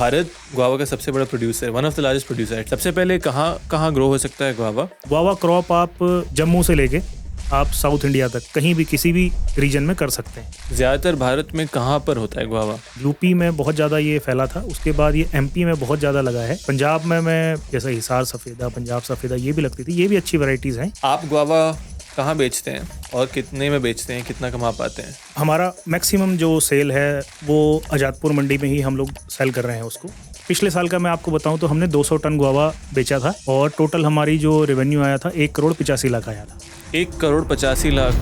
Bharat guava का सबसे बड़ा producer, one of the largest producer है। सबसे पहले कहाँ ग्रो हो सकता है गुआवा? गुआवा क्रॉप आप जम्मू से लेके आप साउथ इंडिया तक कहीं भी किसी भी रीजन में कर सकते हैं। ज़्यादातर भारत में कहाँ पर होता है गुआवा? यूपी में बहुत ज़्यादा ये फैला था, उसके बाद ये एमपी में बहुत ज़्यादा लगा है। पंजाब में मैं जैसे हिसार सफ़ेदा, पंजाब सफ़ेदा ये भी लगती थी, ये भी अच्छी वैरायटीज़ हैं। आप गुआवा कहाँ बेचते हैं और कितने में बेचते हैं, कितना कमा पाते हैं? हमारा मैक्सिमम जो सेल है वो आज़ादपुर मंडी में ही हम लोग सेल कर रहे हैं उसको। पिछले साल का मैं आपको बताऊं तो हमने 200 टन गुआवा बेचा था और टोटल हमारी जो रेवेन्यू आया था 1,85,00,000 आया था। 1,85,00,000।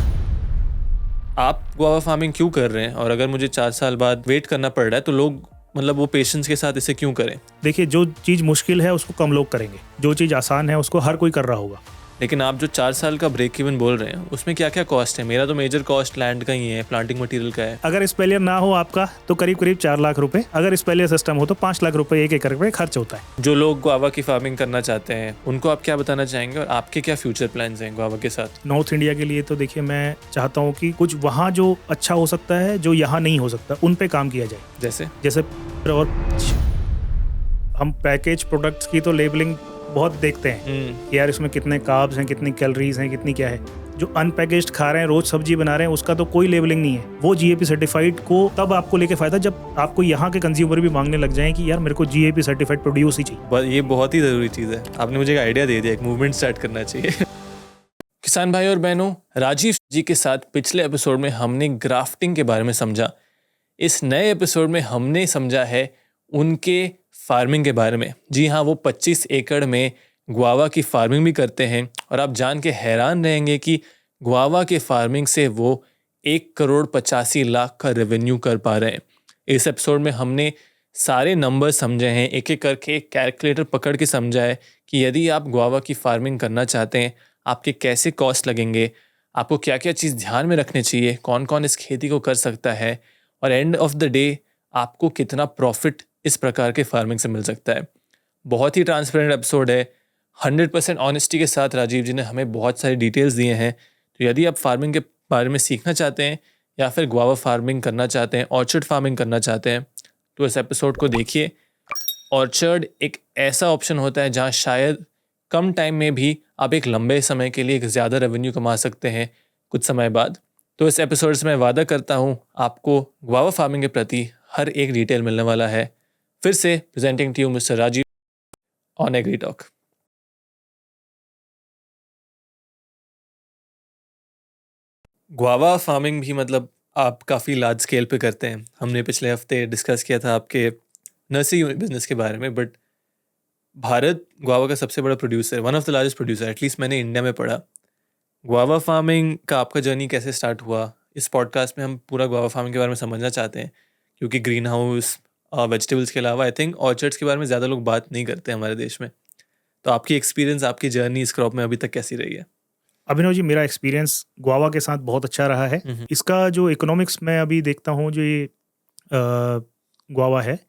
आप गुआवा फार्मिंग क्यों कर रहे हैं? और अगर मुझे 4 साल बाद वेट करना पड़ रहा है तो लोग मतलब वो पेशेंस के साथ इसे क्यों करें? देखिए, जो चीज़ मुश्किल है उसको कम लोग करेंगे, जो चीज़ आसान है उसको हर कोई कर रहा होगा। लेकिन आप जो 4 साल का ब्रेक इवन बोल रहे हैं उसमें क्या क्या कॉस्ट है? मेरा तो मेजर कॉस्ट लैंड का ही है, प्लांटिंग मटेरियल का है। अगर स्पेलियर ना हो आपका तो करीब करीब 4 लाख रुपए, अगर स्पेलियर सिस्टम हो तो 5 लाख रुपए 1 एकड़ पे खर्च होता है। जो लोग गुआवा की फार्मिंग करना चाहते हैं उनको आप क्या बताना चाहेंगे और आपके क्या फ्यूचर प्लान्स हैं गुआवा के साथ? नॉर्थ इंडिया के लिए तो देखिए, मैं चाहता हूँ कि कुछ वहाँ जो अच्छा हो सकता है जो यहाँ नहीं हो सकता उन पे काम किया जाए। जैसे और हम पैकेज प्रोडक्ट्स की तो लेबलिंग बहुत देखते हैं कि यार इसमें कितने कार्ब्स हैं, कितनी कैलोरीज हैं, कितनी क्या है। जो अनपैकेज्ड खा रहे हैं, रोज सब्जी बना रहे हैं, उसका तो कोई लेबलिंग नहीं है। वो जीएपी सर्टिफाइड को तब आपको लेके फायदा जब आपको यहाँ के कंज्यूमर भी मांगने लग जाएं कि यार मेरे को जीएपी सर्टिफाइड प्रोड्यूस ही चाहिए। ये बहुत ही ज़रूरी चीज़ है। आपने मुझे एक आइडिया दे दिया, एक मूवमेंट स्टार्ट करना चाहिए। किसान भाई और बहनों, राजीव जी के साथ पिछले एपिसोड में हमने ग्राफ्टिंग के बारे में समझा। इस नए एपिसोड में हमने समझा है उनके फार्मिंग के बारे में। जी हाँ, वो 25 एकड़ में गुआवा की फार्मिंग भी करते हैं और आप जान के हैरान रहेंगे कि गुआवा के फार्मिंग से वो 1,85,00,000 का रेवेन्यू कर पा रहे हैं। इस एपिसोड में हमने सारे नंबर समझे हैं, एक एक करके कैलकुलेटर पकड़ के समझा है कि यदि आप गुआवा की फार्मिंग करना चाहते हैं आपके कैसे कॉस्ट लगेंगे, आपको क्या क्या चीज़ ध्यान में रखनी चाहिए, कौन कौन इस खेती को कर सकता है और एंड ऑफ द डे आपको कितना प्रॉफिट इस प्रकार के फार्मिंग से मिल सकता है। बहुत ही ट्रांसपेरेंट एपिसोड है। 100% ऑनेस्टी के साथ राजीव जी ने हमें बहुत सारी डिटेल्स दिए हैं। तो यदि आप फार्मिंग के बारे में सीखना चाहते हैं या फिर गुआवा फार्मिंग करना चाहते हैं, ऑर्चर्ड फार्मिंग करना चाहते हैं, तो इस एपिसोड को देखिए। ऑर्चर्ड एक ऐसा ऑप्शन होता है जहाँ शायद कम टाइम में भी आप एक लंबे समय के लिए एक ज़्यादा रेवेन्यू कमा सकते हैं कुछ समय बाद। तो इस एपिसोड से मैं वादा करता हूँ आपको गुआवा फार्मिंग के प्रति हर एक डिटेल मिलने वाला है। फिर से presenting to you mister Rajiv on agri talk. Guava farming भी मतलब आप काफ़ी लार्ज स्केल पे करते हैं। हमने पिछले हफ्ते डिस्कस किया था आपके नर्सरी बिजनेस के बारे में, बट भारत गुआवा का सबसे बड़ा producer, one of the largest producer, at least मैंने इंडिया में पढ़ा। गुआवा फार्मिंग का आपका जर्नी कैसे स्टार्ट हुआ? इस पॉडकास्ट में हम पूरा गुआवा फार्मिंग के बारे में समझना चाहते हैं, क्योंकि ग्रीन हाउस वेजिटेबल्स के अलावा आई थिंक ऑर्चर्ड्स के बारे में ज़्यादा लोग बात नहीं करते हमारे देश में। तो आपकी एक्सपीरियंस, आपकी जर्नी इस क्रॉप में अभी तक कैसी रही है? अभिनव जी, मेरा एक्सपीरियंस गुआवा के साथ बहुत अच्छा रहा है। इसका जो इकोनॉमिक्स मैं अभी देखता हूँ, जो ये गुआवा है,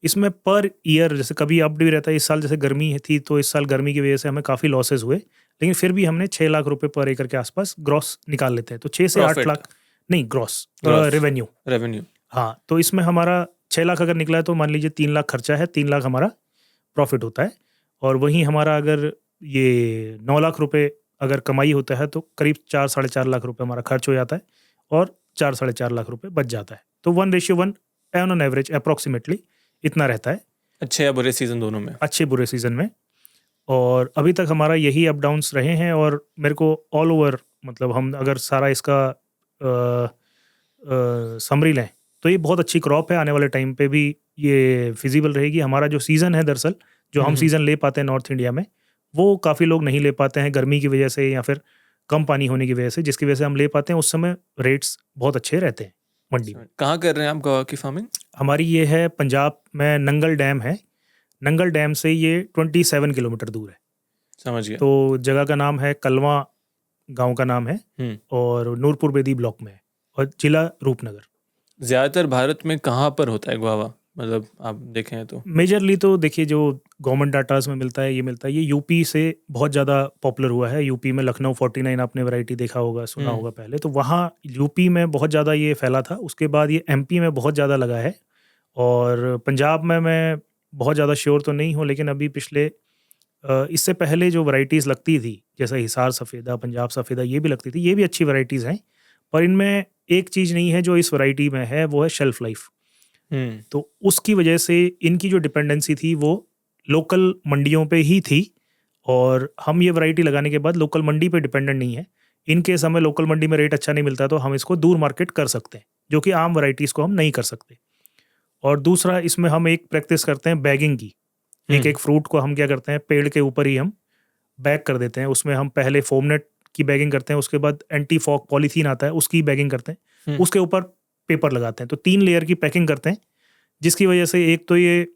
इसमें पर ईयर जैसे कभी अप भी रहता है। इस साल जैसे गर्मी थी तो इस साल गर्मी की वजह से हमें काफ़ी लॉसेस हुए, लेकिन फिर भी हमने 6 लाख रुपए पर एकड़ के आसपास ग्रॉस निकाल लेते हैं। तो 6 से 8 लाख नहीं, ग्रॉस रेवेन्यू। हाँ, तो इसमें हमारा 6 लाख अगर निकला है तो मान लीजिए 3 लाख खर्चा है, 3 लाख हमारा प्रॉफिट होता है। और वहीं हमारा अगर ये 9 लाख रुपए अगर कमाई होता है तो करीब 4-4.5 लाख रुपए हमारा खर्च हो जाता है और 4-4.5 लाख रुपए बच जाता है। तो 1:1 ऑन एवरेज अप्रॉक्सीमेटली इतना रहता है। अच्छे या बुरे सीजन दोनों में? अच्छे बुरे सीजन में। और अभी तक हमारा यही अप डाउन्स रहे हैं। और मेरे को ऑल ओवर मतलब हम अगर सारा इसका समरी लें तो ये बहुत अच्छी क्रॉप है। आने वाले टाइम पे भी ये फिजिबल रहेगी। हमारा जो सीज़न है, दरअसल जो हम सीज़न ले पाते हैं नॉर्थ इंडिया में, वो काफ़ी लोग नहीं ले पाते हैं गर्मी की वजह से या फिर कम पानी होने की वजह से, जिसकी वजह से हम ले पाते हैं। उस समय रेट्स बहुत अच्छे रहते हैं मंडी में। कहाँ कर रहे हैं आप गुआवा की फार्मिंग? हमारी ये है पंजाब में, नंगल डैम है। नंगल डैम से ये 27 किलोमीटर दूर है। समझ गया। तो जगह का नाम है कलवा, गांव का नाम है, और नूरपुर बेदी ब्लॉक में है और जिला रूपनगर। ज़्यादातर भारत में कहाँ पर होता है गुआवा, मतलब आप देखें तो? मेजरली तो देखिए जो गवर्नमेंट डाटाज में मिलता है ये यूपी से बहुत ज़्यादा पॉपुलर हुआ है। यूपी में लखनऊ 49 आपने वैरायटी देखा होगा, सुना होगा पहले, तो वहाँ यूपी में बहुत ज़्यादा ये फैला था। उसके बाद ये एमपी में बहुत ज़्यादा लगा है और पंजाब में मैं बहुत ज़्यादा श्योर तो नहीं हूँ, लेकिन अभी पिछले इससे पहले जो वैरायटीज़ लगती थी, जैसे हिसार सफ़ेदा, पंजाब सफ़ेदा, ये भी लगती थी, ये भी अच्छी वैरायटीज़ हैं, पर इनमें एक चीज़ नहीं है जो इस वैरायटी में है, वो है शेल्फ लाइफ। तो उसकी वजह से इनकी जो डिपेंडेंसी थी वो लोकल मंडियों पे ही थी, और हम ये वैरायटी लगाने के बाद लोकल मंडी पे डिपेंडेंट नहीं है। इन केस हमें लोकल मंडी में रेट अच्छा नहीं मिलता तो हम इसको दूर मार्केट कर सकते हैं, जो कि आम वैरायटीज़ को हम नहीं कर सकते। और दूसरा, इसमें हम एक प्रैक्टिस करते हैं बैगिंग की। एक एक फ्रूट को हम क्या करते हैं, पेड़ के ऊपर ही हम बैग कर देते हैं। उसमें हम पहले फोमनेट की बैगिंग करते हैं, उसके बाद एंटी फॉग पॉलीथीन आता है, उसकी बैगिंग करते हैं, उसके ऊपर पेपर लगाते हैं। तो 3 लेयर की पैकिंग करते हैं, जिसकी वजह से एक तो ये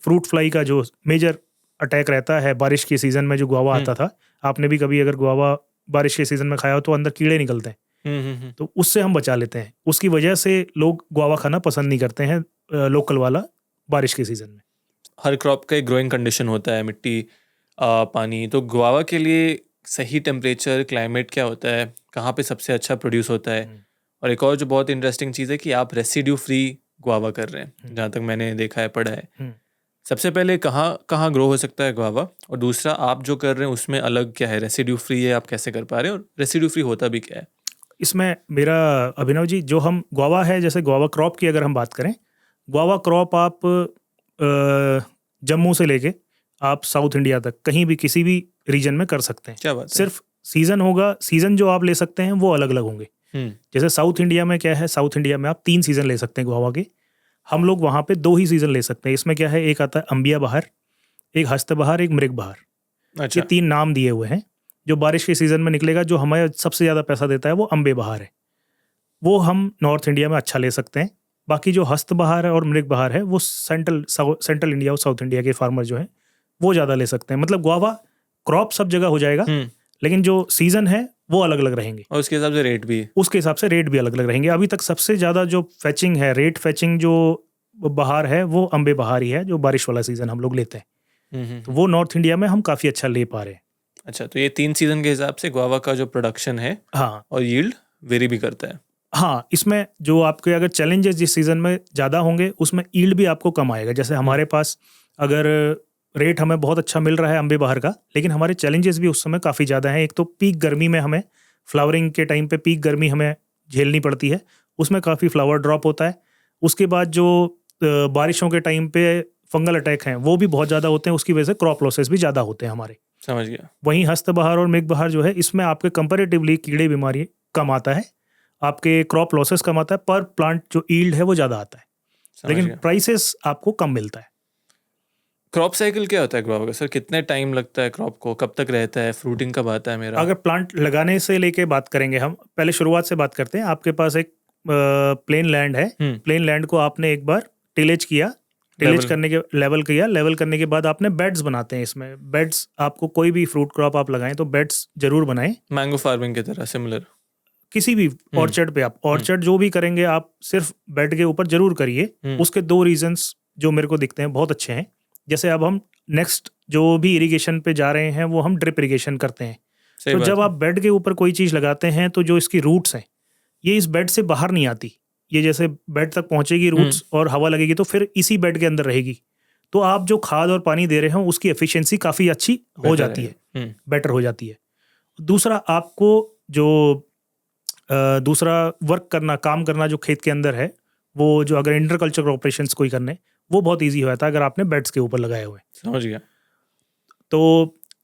फ्रूट फ्लाई का जो मेजर अटैक रहता है बारिश के सीज़न में, जो गुआवा आता था, आपने भी कभी अगर गुआवा बारिश के सीज़न में खाया हो तो अंदर कीड़े निकलते हैं, तो उससे हम बचा लेते हैं। उसकी वजह से लोग गुआवा खाना पसंद नहीं करते हैं लोकल वाला बारिश के सीज़न में। हर क्रॉप का एक ग्रोइंग कंडीशन होता है, मिट्टी, पानी। तो गुआवा के लिए सही टेम्परेचर, क्लाइमेट क्या होता है, कहाँ पे सबसे अच्छा प्रोड्यूस होता है? और एक और जो बहुत इंटरेस्टिंग चीज़ है कि आप रेसिड्यू फ्री गुआवा कर रहे हैं, जहाँ तक मैंने देखा है, पढ़ा है। सबसे पहले कहाँ ग्रो हो सकता है गुआवा, और दूसरा आप जो कर रहे हैं उसमें अलग क्या है? रेसिड्यू फ्री है, आप कैसे कर पा रहे हैं, और रेसिड्यू फ्री होता भी क्या है? इसमें मेरा अभिनव जी, जो हम गुआवा है, जैसे गुआवा क्रॉप की अगर हम बात करें, गुआवा क्रॉप आप जम्मू से लेके आप साउथ इंडिया तक कहीं भी किसी भी रीजन में कर सकते हैं। क्या बात है? सिर्फ सीज़न होगा, सीज़न जो आप ले सकते हैं वो अलग अलग होंगे। जैसे साउथ इंडिया में क्या है, साउथ इंडिया में आप 3 सीज़न ले सकते हैं गुआवा के। हम लोग वहाँ पे 2 ही सीज़न ले सकते हैं। इसमें क्या है, एक आता है अंबिया बहार, एक हस्त बहार, एक मृग बहार। अच्छा। ये 3 नाम दिए हुए हैं। जो बारिश के सीज़न में निकलेगा, जो हमें सबसे ज़्यादा पैसा देता है, वो अम्बे बहार है। वो हम नॉर्थ इंडिया में अच्छा ले सकते हैं। बाकी जो हस्त बहार है और मृग बहार है, वो सेंट्रल इंडिया और साउथ इंडिया के फार्मर जो हैं वो ज़्यादा ले सकते हैं। मतलब गुआवा क्रॉप सब जगह हो जाएगा, लेकिन जो सीज़न है वो अलग अलग रहेंगे, और उसके हिसाब से रेट भी अलग अलग रहेंगे। अभी तक सबसे ज़्यादा जो फैचिंग है, रेट फैचिंग जो बहार है, वो अम्बे बहार ही है, जो बारिश वाला सीज़न हम लोग लेते हैं। तो वो नॉर्थ इंडिया में हम काफ़ी अच्छा ले पा रहे हैं। अच्छा, तो ये 3 सीज़न के हिसाब से गुआवा का जो प्रोडक्शन है, हाँ, और यील्ड वेरी भी करता है। हाँ, इसमें जो आपके अगर चैलेंजेस जिस सीज़न में ज़्यादा होंगे, उसमें यील्ड भी आपको कम आएगा। जैसे हमारे पास अगर रेट हमें बहुत अच्छा मिल रहा है अम्बे बहार का, लेकिन हमारे चैलेंजेस भी उस समय काफ़ी ज़्यादा हैं। एक तो पीक गर्मी में हमें, फ्लावरिंग के टाइम पे पीक गर्मी हमें झेलनी पड़ती है, उसमें काफ़ी फ्लावर ड्रॉप होता है। उसके बाद जो बारिशों के टाइम पे फंगल अटैक हैं, वो भी बहुत ज़्यादा होते हैं, उसकी वजह से क्रॉप लॉसेस भी ज़्यादा होते हैं हमारे। समझ गया। वहीं हस्त बहार और मृग बहार जो है, इसमें आपके कंपैरेटिवली कीड़े बीमारी कम आता है, आपके क्रॉप लॉसेस कम आता है, पर प्लांट जो यील्ड है वो ज़्यादा आता है, लेकिन प्राइसेस आपको कम मिलता है। क्रॉप साइकिल क्या होता है गुआवा का सर? कितने टाइम लगता है क्रॉप को? कब तक रहता है? फ्रूटिंग कब आता है मेरा? अगर प्लांट लगाने से लेके बात करेंगे, हम पहले शुरुआत से बात करते हैं। आपके पास एक प्लेन लैंड है, प्लेन लैंड को आपने एक बार टिलेज किया, टिलेज करने के लेवल करने के बाद आपने बेड्स बनाते हैं। इसमें बेड्स, आपको कोई भी फ्रूट क्रॉप आप लगाएं तो बेड्स जरूर बनाएं। मैंगो फार्मिंग की तरह सिमिलर, किसी भी ऑर्चर्ड पे आप ऑर्चर्ड जो भी करेंगे, आप सिर्फ बेड के ऊपर जरूर करिए। उसके 2 रीजंस जो मेरे को दिखते हैं बहुत अच्छे हैं। जैसे अब हम नेक्स्ट जो भी इरिगेशन पे जा रहे हैं, वो हम ड्रिप इरिगेशन करते हैं। तो जब आप बेड के ऊपर कोई चीज़ लगाते हैं, तो जो इसकी रूट्स हैं, ये इस बेड से बाहर नहीं आती। ये जैसे बेड तक पहुंचेगी रूट्स, और हवा लगेगी तो फिर इसी बेड के अंदर रहेगी। तो आप जो खाद और पानी दे रहे हो, उसकी एफिशिएंसी काफ़ी अच्छी हो जाती है, बेटर हो जाती है। दूसरा, आपको जो दूसरा काम करना जो खेत के अंदर है, वो जो अगर इंटरकल्चर ऑपरेशंस कोई करने, वो बहुत इजी हो जाता है अगर आपने बेड्स के ऊपर लगाए हुए। समझ गया। तो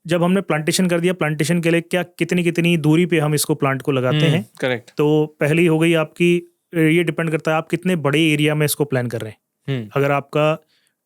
जब हमने प्लांटेशन कर दिया, प्लांटेशन के लिए कितनी दूरी पे हम इसको प्लांट को लगाते हैं, करेक्ट। तो पहली हो गई आपकी, ये डिपेंड करता है आप कितने बड़े एरिया में इसको प्लान कर रहे हैं। अगर आपका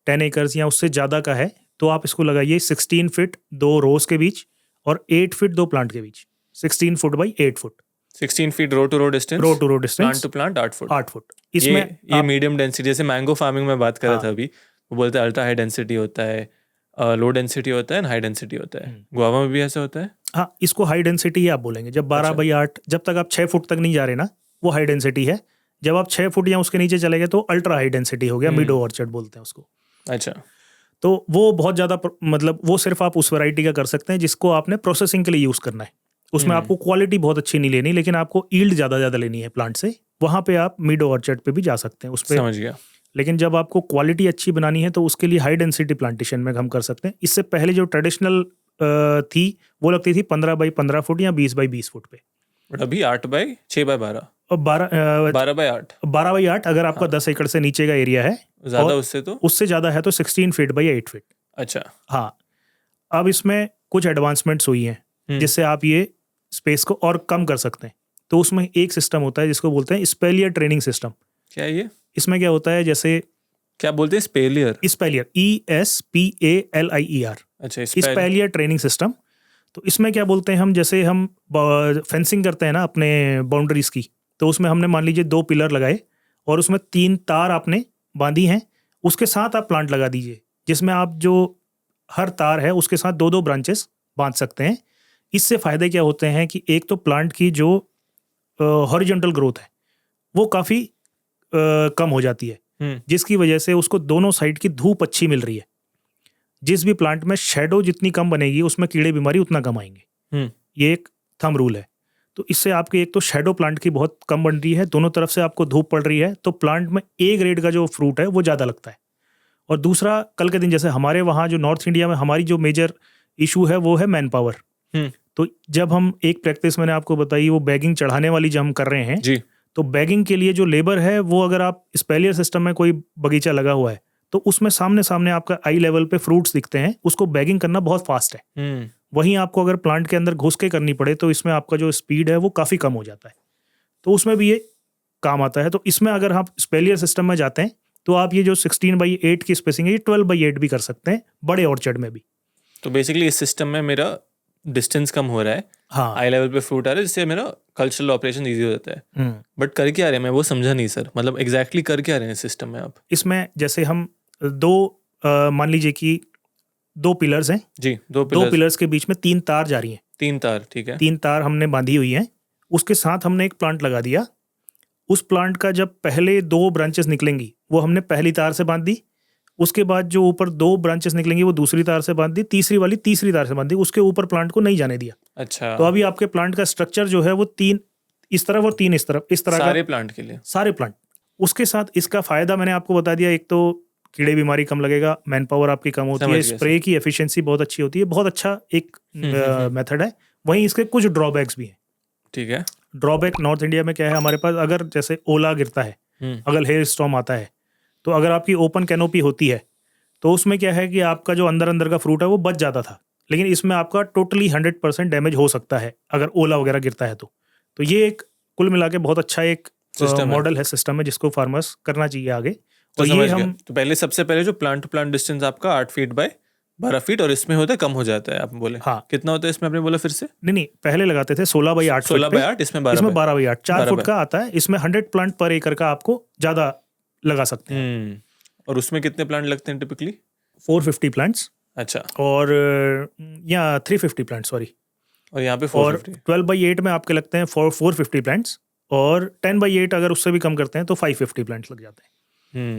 10 एकर्स या उससे ज़्यादा का है, तो आप इसको लगाइए 16 फीट 2 रोज के बीच, और 8 फीट 2 प्लांट के बीच। 16 foot by 8 foot, 16 feet row to row distance, plant to plant 8 foot. 8 foot. इसमें ये मीडियम डेंसिटी, जैसे मैंगो फार्मिंग में बात कर रहा था अभी, वो बोलते हैं अल्ट्रा हाई डेंसिटी होता है, लो डेंसिटी होता है, हाई डेंसिटी होता है। गुआवा में भी ऐसा होता है? हाँ, इसको हाई डेंसिटी ही आप बोलेंगे। जब 12 बाई 8, जब तक आप 6 फुट तक नहीं जा रहे ना, वो हाई डेंसिटी है। जब आप 6 फुट या उसके नीचे चले गए, तो अल्ट्रा हाई डेंसिटी हो गया, मिडो ऑर्चर्ड बोलते हैं उसको। अच्छा। तो वो बहुत ज़्यादा, मतलब वो सिर्फ आप उस वैरायटी का कर सकते हैं जिसको आपने प्रोसेसिंग के लिए यूज़ करना है। उसमें आपको क्वालिटी बहुत अच्छी नहीं लेनी, लेकिन आपको यील्ड ज़्यादा लेनी है प्लांट से। वहाँ पे आप मिडो ऑर्चर्ड पे भी जा सकते हैं। उस पर समझ गया। लेकिन जब आपको क्वालिटी अच्छी बनानी है तो उसके लिए हाई डेंसिटी प्लांटेशन में हम कर सकते हैं। इससे पहले जो ट्रेडिशनल थी वो लगती थी 15 बाई 15 फुट या 20 बाई 20 फुट पे, बट अभी 8 बाई 6 बाई 12, और 12 बाई 8, 12 बाई 8 अगर आपका 10 एकड़ से नीचे का एरिया है, ज़्यादा और उससे तो उससे ज़्यादा है तो 16 फीट बाई 8 फीट। अच्छा। हाँ, अब इसमें कुछ एडवांसमेंट्स हुई हैं जिससे आप ये स्पेस को और कम कर सकते हैं। तो उसमें एक सिस्टम होता है जिसको बोलते हैं स्पेलियर ट्रेनिंग सिस्टम। क्या है ये? इसमें क्या होता है, जैसे क्या बोलते हैं? स्पेलियर? स्पेलियर, ESPALIER। अच्छा, स्पेलियर ट्रेनिंग सिस्टम। तो इसमें क्या बोलते हैं हम, जैसे हम फेंसिंग करते हैं ना अपने बाउंड्रीज की, तो उसमें हमने मान लीजिए 2 पिलर लगाए और उसमें 3 तार आपने बांधी हैं, उसके साथ आप प्लांट लगा दीजिए, जिसमें आप जो हर तार है उसके साथ 2-2 ब्रांचेस बांध सकते हैं। इससे फ़ायदे क्या होते हैं कि एक तो प्लांट की जो हॉरिजॉन्टल ग्रोथ है वो काफ़ी कम हो जाती है, जिसकी वजह से उसको दोनों साइड की धूप अच्छी मिल रही है। जिस भी प्लांट में शेडो जितनी कम बनेगी उसमें कीड़े बीमारी उतना कम आएंगे। ये एक थंब रूल है। तो इससे आपकी एक तो शेडो प्लांट की बहुत कम बन रही है, दोनों तरफ से आपको धूप पड़ रही है, तो प्लांट में ए ग्रेड का जो फ्रूट है वो ज़्यादा लगता है। और दूसरा, कल के दिन जैसे हमारे वहाँ जो नॉर्थ इंडिया में हमारी जो मेजर इशू है वो है मैन पावर। तो जब हम एक प्रैक्टिस मैंने आपको बताई, वो बैगिंग चढ़ाने वाली जब हम कर रहे हैं जी, तो बैगिंग के लिए जो लेबर है वो, अगर आप स्पेलियर सिस्टम में कोई बगीचा लगा हुआ है तो उसमें सामने सामने आपका आई लेवल पे फ्रूट्स दिखते हैं, उसको बैगिंग करना बहुत फास्ट है। वहीं आपको अगर प्लांट के अंदर घुस के करनी पड़े तो इसमें आपका जो स्पीड है वो काफ़ी कम हो जाता है, तो उसमें भी ये काम आता है। तो इसमें अगर आप स्पेलियर सिस्टम में जाते हैं तो आप ये जो 16 बाई 8 की स्पेसिंग है ये 12 बाई 8 भी कर सकते हैं, बड़े ऑर्चर्ड में भी। तो बेसिकली इस सिस्टम में मेरा डिस्टेंस कम हो रहा है, हाँ, आई लेवल पे फ्रूट आ रहा है, जिससे मेरा कल्चरल ऑपरेशन ईजी हो जाता है। बट कर क्या रहे हैं, मैं वो समझा नहीं सर, मतलब एग्जैक्टली कर क्या रहे हैं सिस्टम में आप? इसमें जैसे हम मान लीजिए कि 2 पिलर्स हैं जी, 2 पिलर्स के बीच में 3 तार जा रही हैं। 3 तार, ठीक है। 3 तार हमने बांधी हुई हैं, उसके साथ हमने एक प्लांट लगा दिया। उस प्लांट का जब पहले 2 ब्रांचेस निकलेंगी वो हमने पहली तार से बांध दी, उसके बाद जो ऊपर 2 ब्रांचेस निकलेंगी वो दूसरी तार से बांध दी, तीसरी वाली तीसरी तार से बांध दी, उसके ऊपर प्लांट को नहीं जाने दिया। अच्छा, तो अभी आपके प्लांट का स्ट्रक्चर जो है वो 3 इस तरफ और 3 इस तरफ, इस तरह सारे का प्लांट के लिए? सारे प्लांट। उसके साथ इसका फायदा मैंने आपको बता दिया, एक तो कीड़े बीमारी कम लगेगा, मैन पावर आपकी कम होती है, स्प्रे की एफिशिएंसी बहुत अच्छी होती है, बहुत अच्छा एक मेथड है। वहीं इसके कुछ ड्रॉबैक्स भी हैं। ठीक है। ड्रॉबैक नॉर्थ इंडिया में क्या है हमारे पास, अगर जैसे ओला गिरता है, अगर हेल स्टॉर्म आता है, तो अगर आपकी ओपन कैनोपी होती है तो उसमें क्या है कि आपका जो अंदर का फ्रूट है वो बच जाता था, लेकिन इसमें आपका टोटली 100% डैमेज हो सकता है अगर ओला वगैरह गिरता है। तो ये एक कुल मिला के बहुत अच्छा एक मॉडल है, सिस्टम है, जिसको फार्मर्स करना चाहिए आगे। तो ये हम तो पहले सबसे पहले जो प्लांट टू प्लांट डिस्टेंस आपका 8 फीट बाय 12 फीट, और इसमें होता है कम हो जाता है, आप बोले। हाँ, कितना होता है इसमें, आपने बोला फिर से? नहीं, पहले लगाते थे 16 बाई 8 16 बाई 8, इसमें 12 बाई 8 4 फुट का आता है। इसमें 100 प्लांट पर एकड़ का आपको ज्यादा लगा सकते हैं। और उसमें कितने प्लांट लगते हैं टिपिकली? 450 प्लांट्स। अच्छा, और या 350 प्लांट, सॉरी। और यहाँ पे 450। 12 बाई 8 में आपके लगते हैं 450 प्लांट्स, और 10 बाई 8 अगर उससे भी कम करते हैं तो 550 प्लांट्स लग जाते हैं।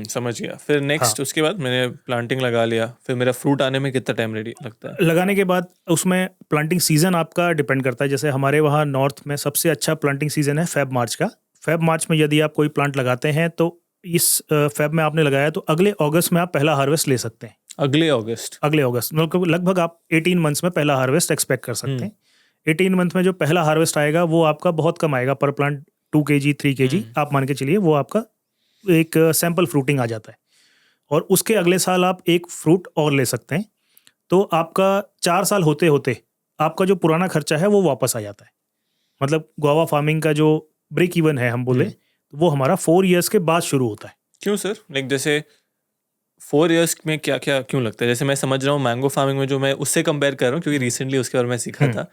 समझ गया। फिर नेक्स्ट, उसके बाद मैंने प्लांटिंग लगा लिया, फिर मेरा फ्रूट आने में कितना टाइम रेडी लगता है? लगाने के बाद उसमें प्लांटिंग सीजन आपका डिपेंड करता है। जैसे हमारे वहाँ नॉर्थ में सबसे अच्छा प्लांटिंग सीजन है फेब मार्च का। फेब मार्च में यदि आप कोई प्लांट लगाते हैं तो इस फेब में आपने लगाया तो अगले अगस्त में आप पहला हार्वेस्ट ले सकते हैं। अगले अगस्त मतलब लगभग आप 18 मंथ्स में पहला हार्वेस्ट एक्सपेक्ट कर सकते हैं। 18 मंथ में जो पहला हार्वेस्ट आएगा वो आपका बहुत कम आएगा, पर प्लांट 2 kg 3 kg आप मान के चलिए, वो आपका एक सैंपल फ्रूटिंग आ जाता है। और उसके अगले साल आप एक फ्रूट और ले सकते हैं, तो आपका 4 साल होते होते आपका जो पुराना खर्चा है वो वापस आ जाता है। मतलब गुआवा फार्मिंग का जो ब्रेक इवन है हम बोले, तो वो हमारा 4 ईयर्स के बाद शुरू होता है। क्यों सर? लाइक जैसे 4 ईयर्स में क्या क्या क्यों लगता है? जैसे मैं समझ रहा हूँ मैंगो फार्मिंग में, जो मैं उससे कंपेयर कर रहा हूँ क्योंकि रिसेंटली उसके बारे में सीखा था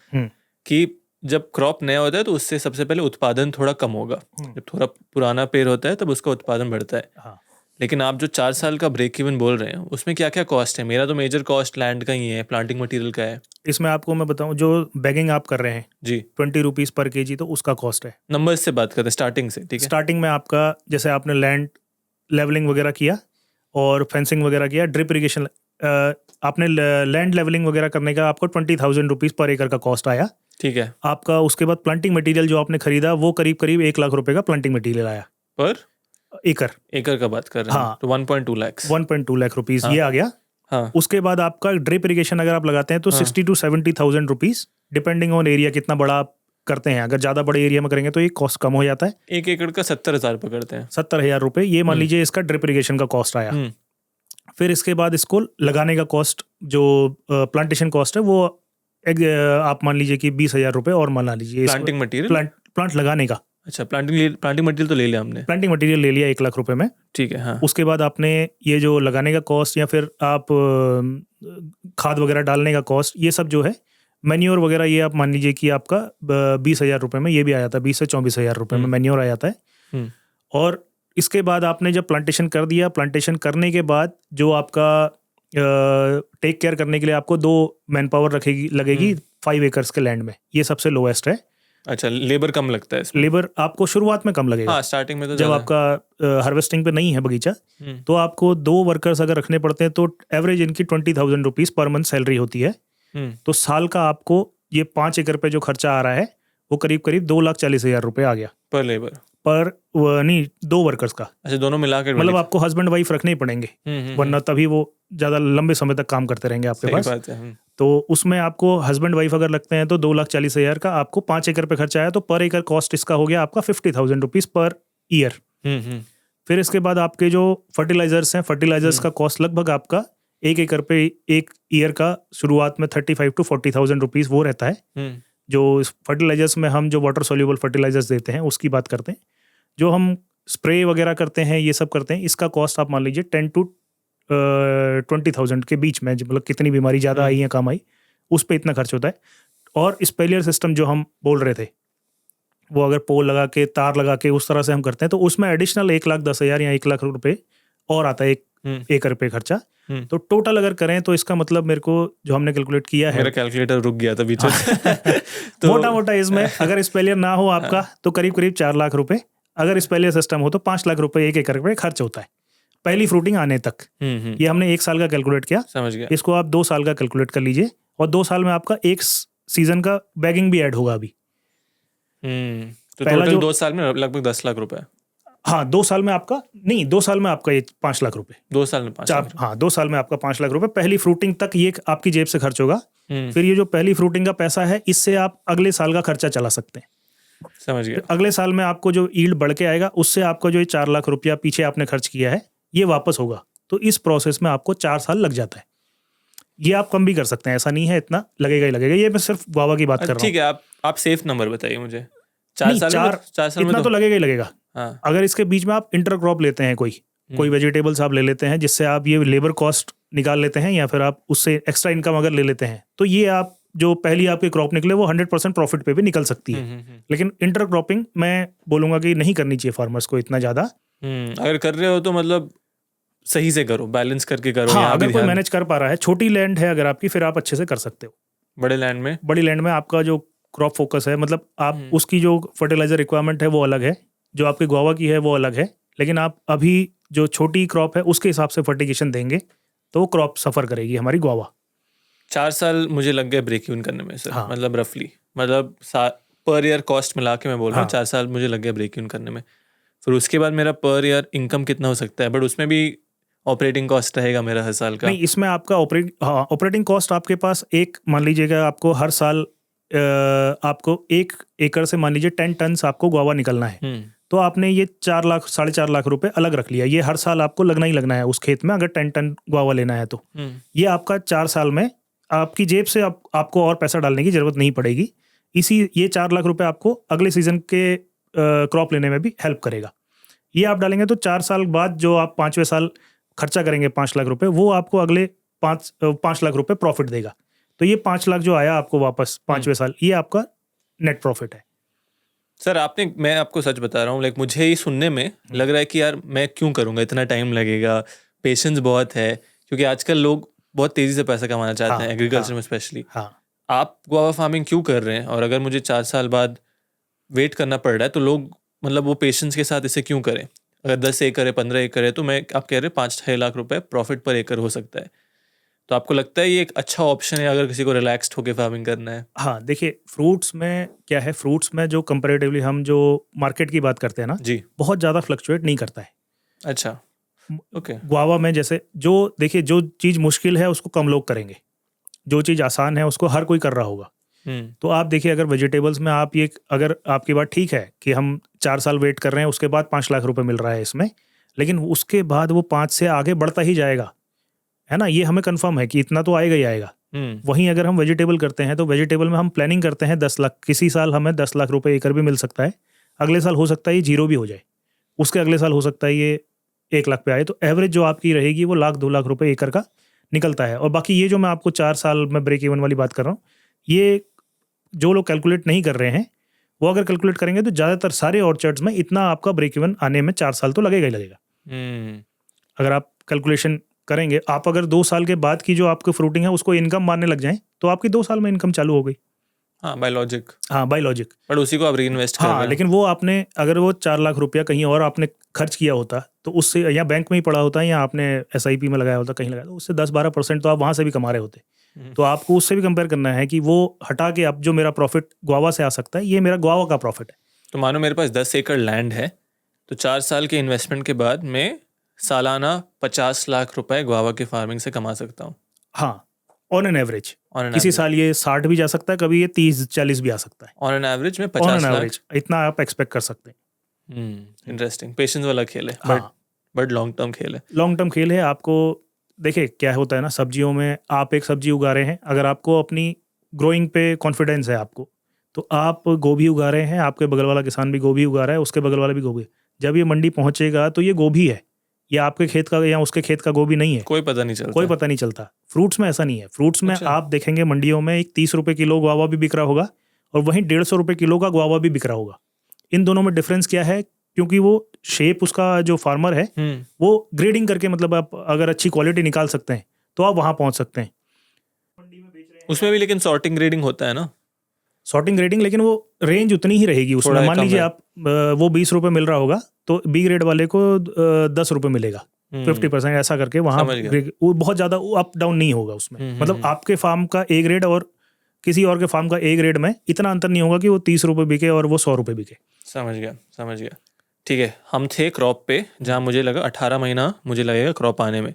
कि जब क्रॉप नया होता है तो उससे सबसे पहले उत्पादन थोड़ा कम होगा, जब थोड़ा पुराना पेड़ होता है तब उसका उत्पादन बढ़ता है। हाँ। लेकिन आप जो 4 साल का ब्रेक इवन बोल रहे हैं उसमें क्या क्या कॉस्ट है? मेरा तो मेजर कॉस्ट लैंड का ही है, प्लांटिंग मटेरियल का है। इसमें आपको मैं बताऊं, जो बैगिंग आप कर रहे हैं जी 20 रुपीज़ पर kg, तो उसका कॉस्ट है। नंबर्स से बात करते हैं स्टार्टिंग से, ठीक है? स्टार्टिंग में आपका जैसे आपने लैंड लेवलिंग वगैरह किया और फेंसिंग वगैरह किया, ड्रिप इरिगेशन, आपने लैंड लेवलिंग वगैरह करने का आपको 20,000 रुपीज़ पर एकड़ का कॉस्ट आया। ठीक है। आपका उसके बाद प्लांटिंग मटेरियल जो आपने खरीदा वो करीब 1 लाख रुपए का प्लांटिंग मटेरियल आया। पर एकड़ का बात कर रहे हैं हाँ। तो 1.2 लाख 1.2 लाख रुपीस ये आ गया। हाँ उसके बाद आपका ड्रिप इरिगेशन अगर आप लगाते हैं तो 60 to 70,000 rupees, depending on area कितना बड़ा आप करते हैं। अगर ज़्यादा बड़े एरिया में करेंगे तो ये कॉस्ट कम हो जाता है। 1 एकड़ का 70,000 पकड़ते हैं। 70,000 रुपये ये मान लीजिए इसका ड्रिप इरिगेशन का कॉस्ट आया। फिर इसके बाद इसको लगाने का कॉस्ट जो प्लांटेशन कॉस्ट है वो आप मान लीजिए कि 20,000 रुपये और मान लीजिए प्लांटिंग मटेरियल, प्लांट लगाने का। अच्छा, प्लांटिंग मटेरियल तो ले लिया हमने, प्लांटिंग मटेरियल ले लिया 1 लाख रुपए में, ठीक है। हाँ उसके बाद आपने ये जो लगाने का कॉस्ट या फिर आप खाद वगैरह डालने का कॉस्ट, ये सब जो है मैन्योर वगैरह, ये आप मान लीजिए कि आपका 20,000 रुपये में ये भी आ जाता है। 20 से 24,000 रुपये में मैन्योर आ जाता है। और इसके बाद आपने जब प्लांटेशन कर दिया, प्लांटेशन करने के बाद जो आपका टेक केयर करने के लिए आपको 2 मैन पावर लगेगी 5 एकर्स के लैंड में, ये सबसे लोएस्ट है। अच्छा, लेबर कम लगता है इसमें? लेबर आपको शुरुआत में कम लगेगा। हाँ, स्टार्टिंग में तो जब आपका हार्वेस्टिंग पे नहीं है बगीचा तो आपको 2 वर्कर्स अगर रखने पड़ते हैं तो एवरेज इनकी 20,000 रुपीज पर मंथ सैलरी होती है। तो साल का आपको ये 5 एकड़ पे जो खर्चा आ रहा है वो करीब 2,40,000 रुपये आ गया पर लेबर, पर नहीं 2 वर्कर्स का। अच्छा, दोनों मिला के मतलब आपको हस्बैंड वाइफ रखने ही पड़ेंगे, वरना तभी वो ज्यादा लंबे समय तक काम करते रहेंगे आपके पास। बात है। तो उसमें आपको हस्बैंड वाइफ अगर लगते हैं तो 2,40,000 का आपको 5 एकड़ पे खर्चा आया, तो पर एकड़ कॉस्ट इसका हो गया आपका 50,000 रुपीज पर ईयर। फिर इसके बाद आपके जो फर्टिलाइजर्स हैं, फर्टिलाइजर्स का कॉस्ट लगभग आपका 1 एकड़ पे 1 ईयर का शुरुआत में 35 to 40,000 रुपीज वो रहता है। जो फर्टिलाइजर्स में हम जो वाटर सोल्यूबल फर्टिलाइजर्स देते हैं उसकी बात करते हैं। जो हम स्प्रे वगैरह करते हैं, ये सब करते हैं, इसका कॉस्ट आप मान लीजिए 10 to 20,000 के बीच में, मतलब कितनी बीमारी ज़्यादा आई है कम आई, उस पर इतना खर्च होता है। और स्पेलियर सिस्टम जो हम बोल रहे थे, वो अगर पोल लगा के, तार लगा के उस तरह से हम करते हैं तो उसमें एडिशनल 1,10,000 या 1 लाख रुपए और आता है 1 एकड़ पे खर्चा। तो टोटल अगर करें तो इसका मतलब मेरे को जो हमने कैलकुलेट किया है, मेरा कैलकुलेटर रुक गया था बीच में तो मोटा मोटा इसमें अगर स्पेलियर ना हो आपका तो करीब 4 लाख रुपए, अगर स्पेलियर सिस्टम हो तो 5 लाख रुपए 1 एकड़ पे खर्च होता है पहली फ्रूटिंग आने तक। ये हमने 1 साल का कैलकुलेट किया, समझ गया। इसको आप 2 साल का कैलकुलेट कर लीजिए, और 2 साल में आपका 1 सीजन का बैगिंग भी ऐड होगा अभी। तो टोटल 2 साल में लगभग 10 लाख रुपए। हाँ, 2 साल में आपका नहीं, 2 साल में आपका ये 5 लाख रुपए। 2 साल में 5 लाख? हाँ, 2 साल में आपका 5 लाख रुपए पहली फ्रूटिंग तक ये आपकी जेब से खर्च होगा। फिर ये जो पहली फ्रूटिंग का पैसा है, इससे आप अगले साल का खर्चा चला सकते हैं। समझ गया। अगले साल में आपको जो ईल्ड बढ़ के आएगा, उससे आपका जो 4 लाख रुपया पीछे आपने खर्च किया है ये वापस होगा। तो इस प्रोसेस में आपको 4 साल लग जाता है। ये आप कम भी कर सकते हैं, ऐसा नहीं है इतना लगेगा ही लगेगा। ये मैं सिर्फ गुआवा की बात कर रहा हूँ। ठीक है, आप सेफ नंबर बताइए मुझे। 4 साल इतना तो लगेगा ही लगेगा। हाँ। अगर इसके बीच में आप इंटरक्रॉप लेते हैं, कोई वेजिटेबल्स आप ले लेते हैं, जिससे आप ये लेबर कॉस्ट निकाल लेते हैं, या फिर आप उससे एक्स्ट्रा इनकम अगर ले लेते हैं, तो ये आप जो पहली आपकी क्रॉप निकले वो 100% प्रॉफिट पे भी निकल सकती है। लेकिन इंटरक्रॉपिंग मैं बोलूंगा कि नहीं करनी चाहिए फार्मर्स को इतना ज्यादा। अगर कर रहे हो तो मतलब सही से करो, बैलेंस करके करो। हाँ, अगर कोई मैनेज कर पा रहा है, छोटी लैंड है अगर आपकी, फिर आप अच्छे से कर सकते हो। बड़ी लैंड में आपका जो क्रॉप फोकस है, मतलब आप उसकी जो फर्टिलाइजर रिक्वायरमेंट है वो अलग है, जो आपके गुआवा की है वो अलग है। लेकिन आप अभी जो छोटी क्रॉप है उसके हिसाब से फर्टिगेशन देंगे तो वो क्रॉप सफर करेगी हमारी गुआवा। 4 साल मुझे लग गए ब्रेक इवन करने में सर। हाँ। मतलब रफली, मतलब पर ईयर कॉस्ट मिला के मैं बोल रहा हूँ। 4 साल मुझे लग गया ब्रेक इवन करने में। फिर उसके बाद मेरा पर ईयर इनकम कितना हो सकता है? बट उसमें भी ऑपरेटिंग कॉस्ट रहेगा मेरा हर साल का। नहीं, इसमें आपका ऑपरेटिंग कॉस्ट आपके पास एक मान लीजिएगा, आपको हर साल आपको 1 एकड़ से मान लीजिए 10 टन आपको गुआवा निकलना है, तो आपने ये 4 लाख 4.5 लाख रुपए अलग रख लिया। ये हर साल आपको लगना ही लगना है उस खेत में, अगर 10 टन गुआवा लेना है तो ये आपका 4 साल में आपकी जेब से आपको और पैसा डालने की जरूरत नहीं पड़ेगी। ये 4 लाख रुपए आपको अगले सीजन के क्रॉप लेने में भी हेल्प करेगा। ये आप डालेंगे तो 4 साल बाद जो आप 5वें साल खर्चा करेंगे 5 लाख रुपए, वो आपको अगले 5 लाख रुपए प्रॉफिट देगा। तो ये 5 लाख जो आया आपको वापस 5वें साल, ये आपका नेट प्रॉफिट है। सर मैं आपको सच बता रहा हूँ, लाइक मुझे ये सुनने में लग रहा है कि यार मैं क्यों करूँगा, इतना टाइम लगेगा, पेशेंस बहुत है, क्योंकि आजकल लोग बहुत तेजी से पैसा कमाना चाहते हैं एग्रीकल्चर में स्पेशली। आप गुआवा फार्मिंग क्यों कर रहे हैं? और अगर मुझे 4 साल बाद वेट करना पड़ रहा है तो लोग मतलब वो पेशेंस के साथ इसे क्यों करें? अगर 10 एकड़ है, 15 एकड़ है, तो आप कह रहे हैं 5-6 लाख रुपए प्रॉफिट पर एकड़ हो सकता है। तो आपको लगता है ये एक अच्छा ऑप्शन है अगर किसी को रिलैक्स्ड होकर फार्मिंग करना है? हाँ, देखिए फ्रूट्स में क्या है, फ्रूट्स में जो कंपैरेटिवली हम जो मार्केट की बात करते हैं ना जी, बहुत ज़्यादा फ्लक्चुएट नहीं करता है। अच्छा, ओके। गुआवा में जैसे जो देखिए जो चीज़ मुश्किल है उसको कम लोग करेंगे, जो चीज़ आसान है उसको हर कोई कर रहा होगा। तो आप देखिए अगर वेजिटेबल्स में आप ये अगर आपकी बात ठीक है कि हम 4 साल वेट कर रहे हैं उसके बाद 5 लाख रुपए मिल रहा है इसमें, लेकिन उसके बाद वो 5 से आगे बढ़ता ही जाएगा, है ना? ये हमें कन्फर्म है कि इतना तो आएगा ही आएगा। वहीं अगर हम वेजिटेबल करते हैं तो वेजिटेबल में हम प्लानिंग करते हैं 10 लाख, किसी साल हमें 10 लाख रुपए एकड़ भी मिल सकता है, अगले साल हो सकता है ये 0 भी हो जाए, उसके अगले साल हो सकता है ये 1 लाख पे आए, तो एवरेज जो आपकी रहेगी वो लाख 2 लाख रुपए एकड़ का निकलता है। और बाकी ये जो मैं आपको 4 साल में ब्रेक इवन वाली बात कर रहा हूँ, ये जो लोग कैलकुलेट नहीं कर रहे हैं वो अगर कैलकुलेट करेंगे तो ज़्यादातर सारे ऑर्चर्ड्स में इतना आपका ब्रेक इवन आने में 4 साल तो लगेगा ही लगेगा। अगर आप कैलकुलेशन करेंगे, आप अगर 2 साल के बाद की जो आपकी फ्रूटिंग है उसको इनकम मानने लग जाएं तो आपकी 2 साल में इनकम चालू हो गई। हाँ, बाय लॉजिक। हाँ, बाय लॉजिक। बट उसी को आप री इन्वेस्ट कर रहे हाँ, हैं। लेकिन वो आपने अगर वो 4 लाख रुपया कहीं और आपने खर्च किया होता तो उससे या बैंक में ही पड़ा होता या आपने SIP में लगाया होता, कहीं लगाया, तो उससे 10-12% तो आप वहाँ से भी कमा रहे होते। तो आपको उससे भी कंपेयर करना है कि वो हटा के अब जो मेरा प्रॉफिट गुआवा से आ सकता है, ये मेरा गुआवा का प्रॉफिट है। तो मानो मेरे पास 10 एकड़ लैंड है, तो 4 साल के इन्वेस्टमेंट के बाद मैं सालाना 50 लाख रुपए गुआवा की फार्मिंग से कमा सकता हूँ। हाँ, ऑन एन एवरेज। किसी साल ये 60 भी जा सकता है, कभी ये 30-40 भी आ सकता है। ऑन एन एवरेज में ऑन 50 एन लाख। एवरेज इतना आप एक्सपेक्ट कर सकते हैं। इंटरेस्टिंग, पेशेंस वाला खेल है। हाँ, बट लॉन्ग टर्म खेल है। लॉन्ग टर्म खेल है। आपको देखिए क्या होता है ना, सब्जियों में आप एक सब्जी उगा रहे हैं, अगर आपको अपनी ग्रोइंग पे कॉन्फिडेंस है आपको, तो आप गोभी उगा रहे हैं, आपके बगल वाला किसान भी गोभी उगा रहा है, उसके बगल वाला भी गोभी। जब ये मंडी पहुंचेगा तो ये गोभी है, ये आपके खेत का या उसके खेत का गोभी नहीं है, कोई पता नहीं चलता। कोई पता नहीं चलता। फ्रूट्स में ऐसा नहीं है। फ्रूट्स में अच्छा। आप देखेंगे मंडियों में एक 30 रुपए किलो गुआवा भी बिक रहा होगा और वहीं 150 रुपए किलो का गुआवा भी बिक रहा होगा। इन दोनों में डिफरेंस क्या है? क्योंकि वो शेप उसका जो फार्मर है वो ग्रेडिंग करके, मतलब आप अगर अच्छी क्वालिटी निकाल सकते हैं तो आप वहां पहुंच सकते हैं। उसमें भी लेकिन सॉर्टिंग ग्रेडिंग होता है ना? सॉर्टिंग ग्रेडिंग, लेकिन वो रेंज उतनी ही रहेगी उसमें। थोड़ा मान कम लीजिए है। आप वो 20 रुपए मिल रहा होगा तो बी ग्रेड वाले को 10 रुपए मिलेगा, 50% ऐसा करके वहाँ समझ गया। वो बहुत ज़्यादा अप डाउन नहीं होगा उसमें। मतलब आपके फार्म का ए ग्रेड और किसी और के फार्म का ए ग्रेड में इतना अंतर नहीं होगा कि वो 30 रुपए बिके और वो 100 रुपए बिके। समझ गया। ठीक है, हम थे क्रॉप पे जहाँ मुझे लगा 18 महीना मुझे लगेगा क्रॉप आने में।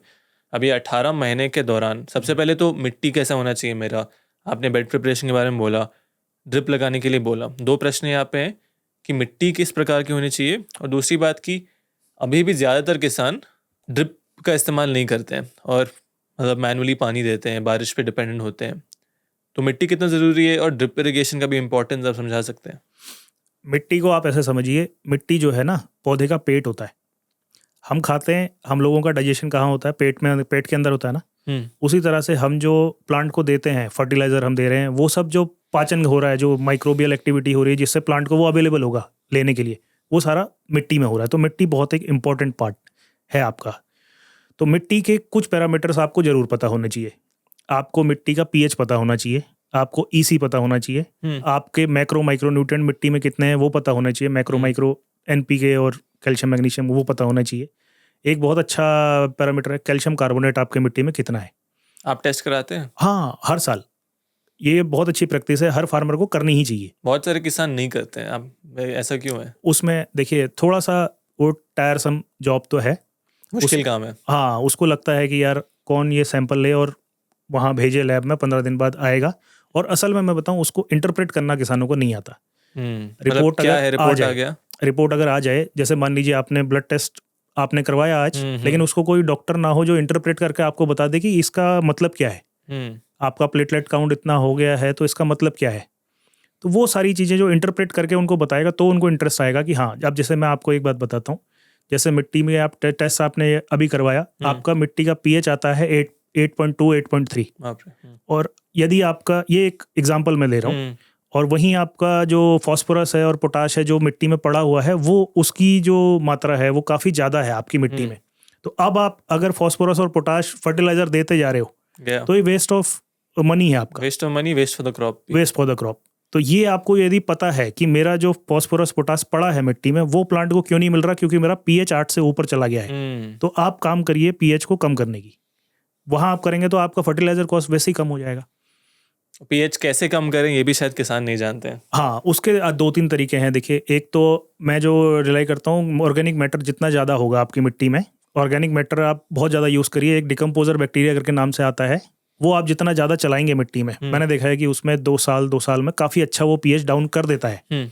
अभी 18 महीने के दौरान सबसे पहले तो मिट्टी कैसा होना चाहिए मेरा, आपने बेड प्रिपरेशन के बारे में बोला, ड्रिप लगाने के लिए बोला। 2 प्रश्न यहाँ पे हैं कि मिट्टी किस प्रकार की होनी चाहिए, और दूसरी बात की अभी भी ज़्यादातर किसान ड्रिप का इस्तेमाल नहीं करते हैं और मतलब मैनुअली पानी देते हैं, बारिश पे डिपेंडेंट होते हैं। तो मिट्टी कितना ज़रूरी है और ड्रिप इरिगेशन का भी इम्पोर्टेंस आप समझा सकते हैं? मिट्टी को आप ऐसे समझिए, मिट्टी जो है ना पौधे का पेट होता है। हम खाते हैं, हम लोगों का डाइजेशन कहाँ होता है? पेट में, पेट के अंदर होता है ना। उसी तरह से हम जो प्लांट को देते हैं, फर्टिलाइजर हम दे रहे हैं, वो सब जो पाचन हो रहा है, जो माइक्रोबियल एक्टिविटी हो रही है जिससे प्लांट को वो अवेलेबल होगा लेने के लिए, वो सारा मिट्टी में हो रहा है। तो मिट्टी बहुत एक इंपॉर्टेंट पार्ट है आपका। तो मिट्टी के कुछ पैरामीटर्स आपको जरूर पता होने चाहिए। आपको मिट्टी का pH पता होना चाहिए, आपको EC पता होना चाहिए, आपके मैक्रो माइक्रो न्यूट्रिएंट मिट्टी में कितने हैं वो पता होना चाहिए, मैक्रो माइक्रो NPK और कैल्शियम मैग्नीशियम वो पता होना चाहिए। एक बहुत अच्छा पैरामीटर है कैल्शियम कार्बोनेट आपके मिट्टी में कितना है। आप टेस्ट कराते हैं? हाँ, हर साल। ये बहुत अच्छी प्रैक्टिस है, हर फार्मर को करनी ही चाहिए। बहुत सारे किसान नहीं करते हैं, आप ऐसा क्यों है? उसमें देखिए थोड़ा सा वो टायरसम जॉब तो है, मुश्किल काम है। हाँ, उसको लगता है कि यार कौन ये सैंपल ले और वहाँ भेजे लैब में, 15 दिन बाद आएगा। और असल में मैं बताऊँ, उसको इंटरप्रेट करना किसानों को नहीं आता। रिपोर्ट क्या है? रिपोर्ट आ गया, रिपोर्ट अगर आ जाए, जैसे मान लीजिए आपने ब्लड टेस्ट आपने करवाया आज, लेकिन उसको कोई डॉक्टर ना हो जो इंटरप्रेट करके आपको बता दे कि इसका मतलब क्या है। आपका प्लेटलेट काउंट इतना हो गया है तो इसका मतलब क्या है। तो वो सारी चीज़ें जो इंटरप्रेट करके उनको बताएगा तो उनको इंटरेस्ट आएगा कि हाँ। अब जैसे मैं आपको एक बात बताता हूँ, जैसे मिट्टी में आप टेस्ट आपने अभी करवाया, आपका मिट्टी का pH आता है 8.2 8.3, और यदि आपका, ये एक एग्जांपल मैं ले रहा हूँ, और वहीं आपका जो फास्फोरस है और पोटाश है जो मिट्टी में पड़ा हुआ है, वो उसकी जो मात्रा है वो काफ़ी ज़्यादा है आपकी मिट्टी में। तो अब आप अगर फास्फोरस और पोटाश फर्टिलाइजर देते जा रहे हो तो ये वेस्ट ऑफ मनी है आपका। Waste of money, waste for the crop. Waste for the crop. तो ये आपको यदि पता है कि मेरा जो फास्फोरस पोटाश पड़ा है मिट्टी में वो प्लांट को क्यों नहीं मिल रहा, क्योंकि मेरा pH 8 से ऊपर चला गया है, तो आप काम करिए pH को कम करने की। वहाँ आप करेंगे तो आपका फर्टिलाइजर कॉस्ट वैसे ही कम हो जाएगा। पीएच कैसे कम करें ये भी शायद किसान नहीं जानते हैं। हाँ, उसके 2-3 तरीके हैं। देखिए, एक तो मैं जो रिलाई करता हूँ, ऑर्गेनिक मैटर जितना ज़्यादा होगा आपकी मिट्टी में, ऑर्गेनिक मैटर आप बहुत ज़्यादा यूज़ करिए। एक डिकम्पोजर बैक्टीरिया करके नाम से आता है, वो आप जितना ज़्यादा चलाएंगे मिट्टी में, मैंने देखा है कि उसमें 2 साल में काफ़ी अच्छा वो पीएच डाउन कर देता है।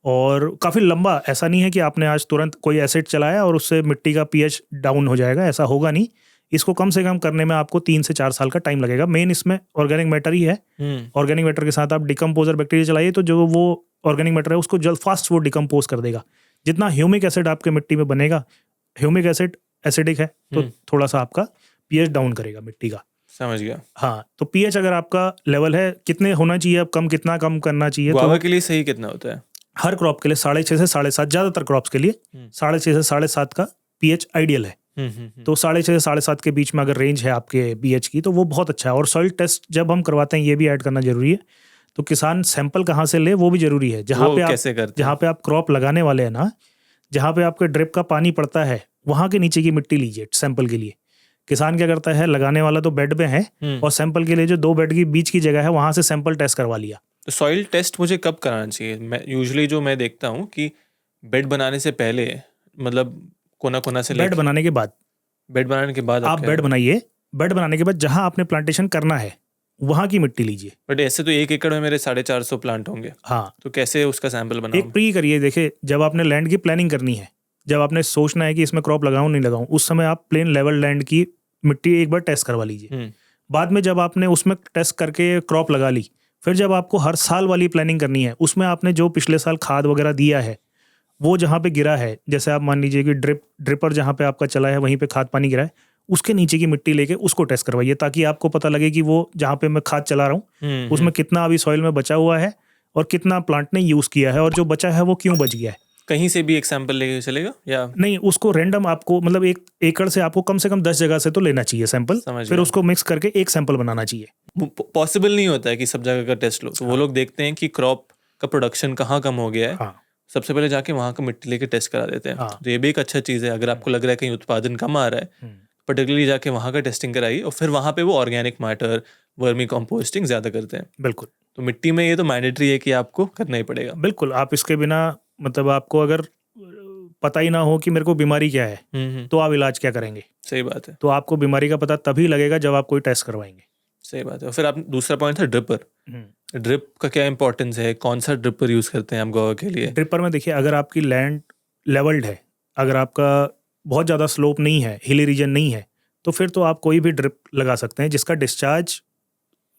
और काफ़ी लंबा, ऐसा नहीं है कि आपने आज तुरंत कोई एसिड चलाया और उससे मिट्टी का पीएच डाउन हो जाएगा, ऐसा होगा नहीं। इसको कम से कम करने में आपको 3 से 4 साल का टाइम लगेगा। मेन इसमें ऑर्गेनिक मैटर ही है। ऑर्गेनिक मैटर के साथ आप डिकम्पोजर बैक्टीरिया चलाइए तो जो वो ऑर्गेनिक मैटर है उसको जल्द फास्ट वो डिकम्पोज कर देगा। जितना ह्यूमिक एसिड आपके मिट्टी में बनेगा, ह्यूमिक एसिड एसिडिक है तो थोड़ा सा आपका पीएच डाउन करेगा मिट्टी का। समझ गया। हाँ, तो पीएच अगर आपका लेवल है कितने होना चाहिए, अब कितना कम करना चाहिए? गुआवा के लिए सही कितना होता है? हर क्रॉप के लिए 6.5 से 7.5, ज़्यादातर क्रॉप्स के लिए 6.5 से 7.5 का पीएच आइडियल है। तो 6.5 से 7.5 के बीच में अगर रेंज है आपके पीएच की तो वो बहुत अच्छा है। और सॉइल टेस्ट जब हम करवाते हैं, ये भी ऐड करना जरूरी है। तो किसान सैंपल कहाँ से ले वो भी जरूरी है। जहाँ पे आप क्रॉप लगाने वाले हैं ना, जहाँ पे आपके ड्रिप का पानी पड़ता है, वहाँ के नीचे की मिट्टी लीजिए सैंपल के लिए। किसान क्या करता है, लगाने वाला तो बेड में है और सैंपल के लिए जो 2 बेड की बीच की जगह है वहाँ से सैंपल टेस्ट करवा लिया। तो सॉइल टेस्ट मुझे कब कराना चाहिए? मैं यूजुअली जो मैं देखता हूँ कि बेड बनाने से पहले, मतलब कोना से बेड बनाने के बाद आप बेड बनाइए। बेड बनाने के बाद जहां आपने प्लांटेशन करना है वहां की मिट्टी लीजिए। बट ऐसे तो 1 एकड़ में मेरे 450 प्लांट होंगे। हाँ, तो कैसे उसका सैंपल बनाऊं? एक प्री करिए। देखिए, जब आपने लैंड की प्लानिंग करनी है, जब आपने सोचना है कि इसमें क्रॉप लगाऊं नहीं लगाऊं, उस समय आप प्लेन लेवल लैंड की मिट्टी एक बार टेस्ट करवा लीजिए। बाद में जब आपने उसमें टेस्ट करके क्रॉप लगा ली, फिर जब आपको हर साल वाली प्लानिंग करनी है, उसमें आपने जो पिछले साल खाद वगैरह दिया है वो जहाँ पे गिरा है, जैसे आप मान लीजिए कि ड्रिपर जहाँ पे आपका चला है वहीं पे खाद पानी गिरा है, उसके नीचे की मिट्टी लेके उसको टेस्ट करवाइए, ताकि आपको पता लगे कि वो जहाँ पे मैं खाद चला रहा हूँ उसमें कितना अभी सॉइल में बचा हुआ है और कितना प्लांट ने यूज किया है, और जो बचा है वो क्यों बच गया है। कहीं से भी एक सैंपल लेके चलेगा या नहीं? उसको रैंडम आपको, मतलब 1 एकड़ से आपको कम 10 जगह से तो लेना चाहिए सैंपल, फिर उसको मिक्स करके एक सैंपल बनाना चाहिए। पॉसिबल नहीं होता है कि सब जगह का टेस्ट लो। तो वो लोग देखते हैं कि क्रॉप का प्रोडक्शन कहाँ कम हो गया है। हाँ, सबसे पहले जाके वहाँ का मिट्टी लेके टेस्ट करा देते हैं। हाँ। तो ये भी एक अच्छा चीज़ है। अगर आपको लग रहा है कहीं उत्पादन कम आ रहा है, पर्टिकुलरली जाके वहाँ का टेस्टिंग कराइए और फिर वहाँ पे वो ऑर्गेनिक मैटर, वर्मी कंपोस्टिंग ज़्यादा करते हैं। बिल्कुल। तो मिट्टी में ये तो मैंडेटरी है कि आपको करना ही पड़ेगा। बिल्कुल, आप इसके बिना, मतलब आपको अगर पता ही ना हो कि मेरे को बीमारी क्या है तो आप इलाज क्या करेंगे? सही बात है। तो आपको बीमारी का पता तभी लगेगा जब आप कोई टेस्ट करवाएंगे। सही बात है। और फिर आप, दूसरा पॉइंट था ड्रिपर। ड्रिप का क्या इंपॉर्टेंस है? कौन सा ड्रिपर यूज करते हैं आप गोवा के लिए? ड्रिपर में देखिए, अगर आपकी लैंड लेवल्ड है, अगर आपका बहुत ज़्यादा स्लोप नहीं है, हिली रीजन नहीं है, तो फिर तो आप कोई भी ड्रिप लगा सकते हैं जिसका डिस्चार्ज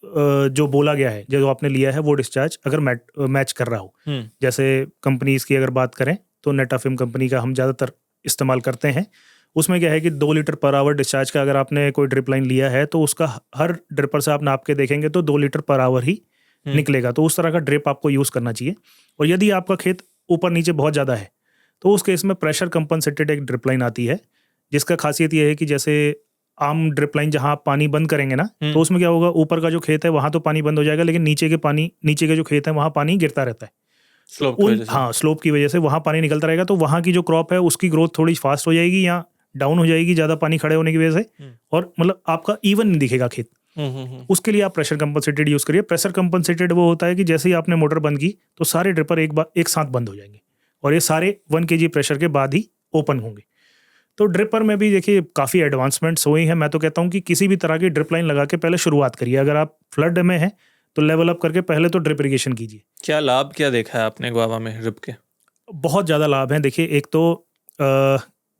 जो बोला गया है, जो आपने लिया है वो डिस्चार्ज अगर मैच कर रहा हो। जैसे कंपनीज की अगर बात करें तो नेटाफिम कंपनी का हम ज़्यादातर इस्तेमाल करते हैं। उसमें क्या है कि 2 लीटर पर आवर डिस्चार्ज का अगर आपने कोई ड्रिप लाइन लिया है तो उसका हर ड्रिपर से आप नाप के देखेंगे तो 2 लीटर पर आवर ही निकलेगा। तो उस तरह का ड्रिप आपको यूज़ करना चाहिए। और यदि आपका खेत ऊपर नीचे बहुत ज़्यादा है तो उस केस में प्रेशर कंपनसेटेड एक ड्रिप लाइन आती है, जिसका खासियत यह है कि जैसे आम ड्रिप लाइन जहाँ आप पानी बंद करेंगे ना, तो उसमें क्या होगा, ऊपर का जो खेत है वहाँ तो पानी बंद हो जाएगा, लेकिन नीचे के जो खेत है वहाँ पानी गिरता रहता है स्लोप की वजह से वहाँ पानी निकलता रहेगा। तो वहाँ की जो क्रॉप है उसकी ग्रोथ थोड़ी फास्ट हो जाएगी या डाउन हो जाएगी ज़्यादा पानी खड़े होने की वजह से, और मतलब आपका इवन नहीं दिखेगा खेत। उसके लिए आप प्रेशर कंपनसेटेड यूज़ करिए। प्रेशर कंपनसेटेड वो होता है कि जैसे ही आपने मोटर बंद की तो सारे ड्रिपर एक साथ बंद हो जाएंगे और ये सारे 1 kg प्रेशर के बाद ही ओपन होंगे। तो ड्रिपर में भी देखिए काफ़ी एडवांसमेंट्स हुई हैं। मैं तो कहता हूँ कि किसी भी तरह की ड्रिप लाइन लगा के पहले शुरुआत करिए। अगर आप फ्लड में हैं तो लेवल अप करके पहले तो ड्रिप इरिगेशन कीजिए। क्या लाभ क्या देखा है आपने गोवा में ड्रिप के? बहुत ज़्यादा लाभ हैं। देखिए, एक तो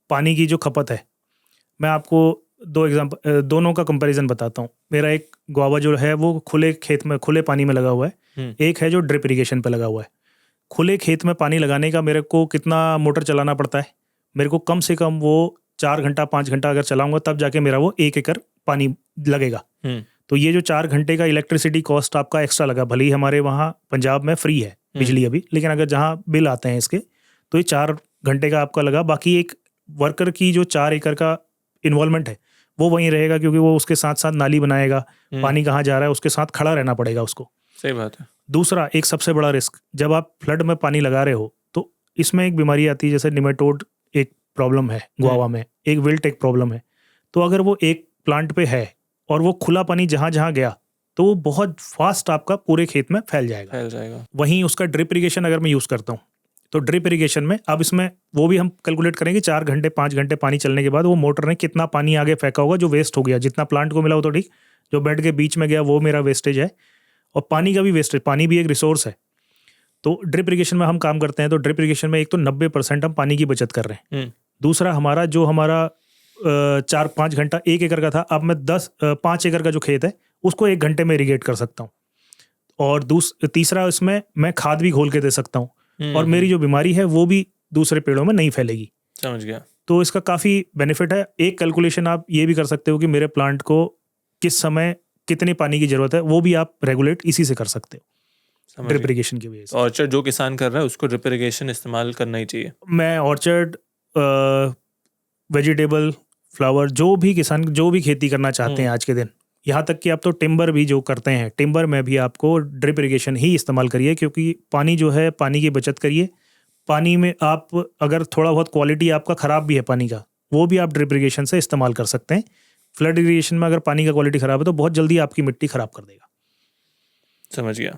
पानी की जो खपत है, मैं आपको दोनों का कंपैरिजन बताता हूँ। मेरा एक गोवा जो है वो खुले खेत में, खुले पानी में लगा हुआ है, एक है जो ड्रिप इरिगेशन पे लगा हुआ है। खुले खेत में पानी लगाने का मेरे को कितना मोटर चलाना पड़ता है? मेरे को कम से कम वो 4 घंटा 5 घंटा अगर चलाऊंगा तब जाके मेरा वो 1 एकड़ पानी लगेगा। तो ये जो 4 घंटे का इलेक्ट्रिसिटी कॉस्ट आपका एक्स्ट्रा लगा, भले ही हमारे वहाँ पंजाब में फ्री है बिजली अभी, लेकिन अगर जहाँ बिल आते हैं इसके तो ये 4 घंटे का आपका लगा। बाकी एक वर्कर की जो 4 एकड़ का इन्वॉल्वमेंट है वो वहीं रहेगा, क्योंकि वो उसके साथ साथ नाली बनाएगा, पानी कहाँ जा रहा है उसके साथ खड़ा रहना पड़ेगा उसको। सही बात है। दूसरा, एक सबसे बड़ा रिस्क, जब आप फ्लड में पानी लगा रहे हो तो इसमें एक बीमारी आती है, जैसे निमेटोड एक प्रॉब्लम है गोवा में, एक विल्ट एक प्रॉब्लम है। तो अगर वो एक प्लांट पे है और वो खुला पानी जहाँ जहाँ गया तो वो बहुत फास्ट आपका पूरे खेत में फैल जाएगा। वहीं उसका ड्रिप इरिगेशन अगर मैं यूज़ करता हूँ तो ड्रिप इरिगेशन में अब इसमें वो भी हम कैलकुलेट करेंगे 4 घंटे 5 घंटे पानी चलने के बाद वो मोटर ने कितना पानी आगे फेंका होगा जो वेस्ट हो गया। जितना प्लांट को मिला वो तो ठीक, जो बेड के बीच में गया वो मेरा वेस्टेज है। और पानी का भी वेस्टेज, पानी भी एक रिसोर्स है। तो ड्रिप इरिगेशन में हम काम करते हैं तो ड्रिप इरिगेशन में एक तो 90% हम पानी की बचत कर रहे हैं। दूसरा हमारा 4-5 घंटा 1 एकड़ का था, अब मैं 5 एकड़ का जो खेत है उसको 1 घंटे में इरिगेट कर सकता हूँ। और तीसरा इसमें मैं खाद भी घोल के दे सकता हूँ और मेरी जो बीमारी है वो भी दूसरे पेड़ों में नहीं फैलेगी। समझ गया। तो इसका काफ़ी बेनिफिट है। एक कैलकुलेशन आप ये भी कर सकते हो कि मेरे प्लांट को किस समय कितने पानी की जरूरत है, वो भी आप रेगुलेट इसी से कर सकते हो, ड्रिप इरिगेशन की वजह से। ऑर्चर्ड जो किसान कर रहा है उसको ड्रिप इरिगेशन इस्तेमाल करना ही चाहिए। मैं ऑर्चर्ड, वेजिटेबल, फ्लावर, जो भी किसान जो भी खेती करना चाहते हैं आज के दिन, यहाँ तक कि आप तो टिम्बर भी जो करते हैं, टिम्बर में भी आपको ड्रिप इरिगेशन ही इस्तेमाल करिए, क्योंकि पानी जो है पानी की बचत करिए। पानी में आप अगर थोड़ा बहुत क्वालिटी आपका ख़राब भी है पानी का, वो भी आप ड्रिप इरिगेशन से इस्तेमाल कर सकते हैं। फ्लड इरिगेशन में अगर पानी का क्वालिटी ख़राब है तो बहुत जल्दी आपकी मिट्टी ख़राब कर देगा। समझ गया।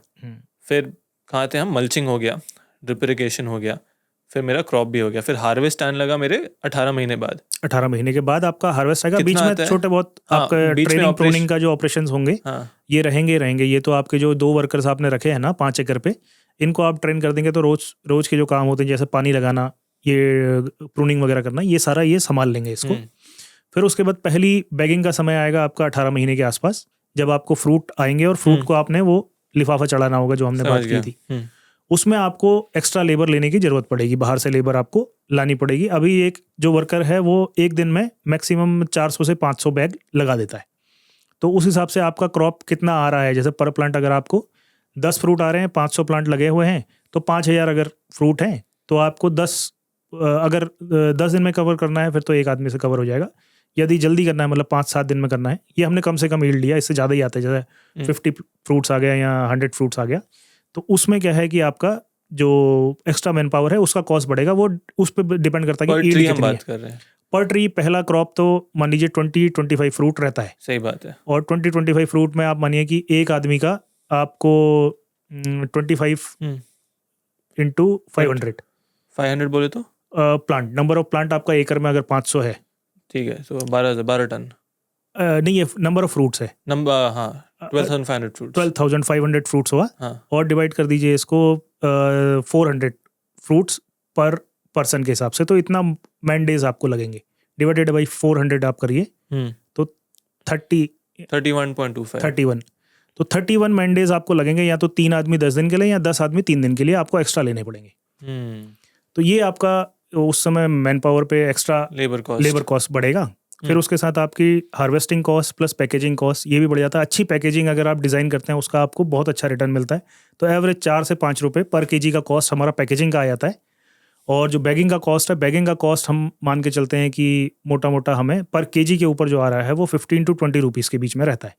फिर कहाँ थे हम? मल्चिंग हो गया, ड्रिप इरिगेशन हो गया, फिर मेरा क्रॉप भी हो गया, फिर हार्वेस्ट आने लगा मेरे 18 महीने बाद। 18 महीने के बाद आपका हार्वेस्ट आएगा। बीच में छोटे बहुत आपका ट्रेनिंग प्रूनिंग का जो ऑपरेशंस होंगे ये रहेंगे। ये तो आपके जो 2 वर्कर्स आपने रखे हैं ना 5 एकड़ पे, इनको आप ट्रेन कर देंगे तो रोज के जो काम होते हैं जैसे पानी लगाना, ये प्रूनिंग वगैरह करना, ये सारा ये संभाल लेंगे इसको। फिर उसके बाद पहली बैगिंग का समय आएगा आपका 18 महीने के आसपास, जब आपको फ्रूट आएंगे और फ्रूट को आपने वो लिफाफा चढ़ाना होगा जो हमने बात की थी। उसमें आपको एक्स्ट्रा लेबर लेने की जरूरत पड़ेगी, बाहर से लेबर आपको लानी पड़ेगी। अभी एक जो वर्कर है वो एक दिन में मैक्सिमम 400 से 500 बैग लगा देता है। तो उस हिसाब से आपका क्रॉप कितना आ रहा है, जैसे पर प्लांट अगर आपको 10 फ्रूट आ रहे हैं, 500 प्लांट लगे हुए हैं, तो 5000 अगर फ्रूट हैं तो आपको 10 दिन में कवर करना है, फिर तो एक आदमी से कवर हो जाएगा। यदि जल्दी करना है, मतलब 5-7 दिन में करना है, ये हमने कम से कम यील्ड लिया, इससे ज़्यादा ही आता है, जैसे 50 फ्रूट्स आ गया या 100 फ्रूट्स आ गया, तो उसमें क्या है कि आपका जो एक्स्ट्रा मैन पावर है उसका कॉस्ट बढ़ेगा। वो उस पर डिपेंड करता है कि यील्ड कितनी है। पर ट्री पहला क्रॉप तो मान लीजिए 20-25 फ्रूट रहता है। सही बात है। और 20-25 फ्रूट में आप मानिए कि एक आदमी का आपको 25 इंटू 500 बोले तो प्लांट, नंबर ऑफ प्लांट आपका एकड़ में अगर 500 है, ठीक है, तो 12 टन नहीं, ये नंबर ऑफ फ्रूट्स है। 12,500 फ्रूट्स, 12,500 फ्रूट्स हुआ। और डिवाइड कर दीजिए इसको 400 फ्रूट्स पर पर्सन के हिसाब से, तो इतना मैन डेज आपको लगेंगे। डिवाइडेड बाई 400 आप करिए तो 31, तो 31 मैन डेज आपको लगेंगे। या तो 3 आदमी 10 दिन के लिए या 10 आदमी 3 दिन के लिए आपको एक्स्ट्रा लेने पड़ेंगे। तो ये आपका उस समय मैन पावर पे एक्स्ट्रा लेबर कॉस्ट बढ़ेगा। फिर उसके साथ आपकी harvesting cost plus packaging cost ये भी बढ़ जाता है। अच्छी पैकेजिंग अगर आप डिज़ाइन करते हैं उसका आपको बहुत अच्छा रिटर्न मिलता है। तो एवरेज 4 से 5 रुपये पर केजी का कॉस्ट हमारा पैकेजिंग का आ जाता है। और जो बैगिंग का कॉस्ट है, बैगिंग का कॉस्ट हम मान के चलते हैं कि मोटा हमें पर केजी के ऊपर जो आ रहा है वो 15 to 20 रुपीज़ के बीच में रहता है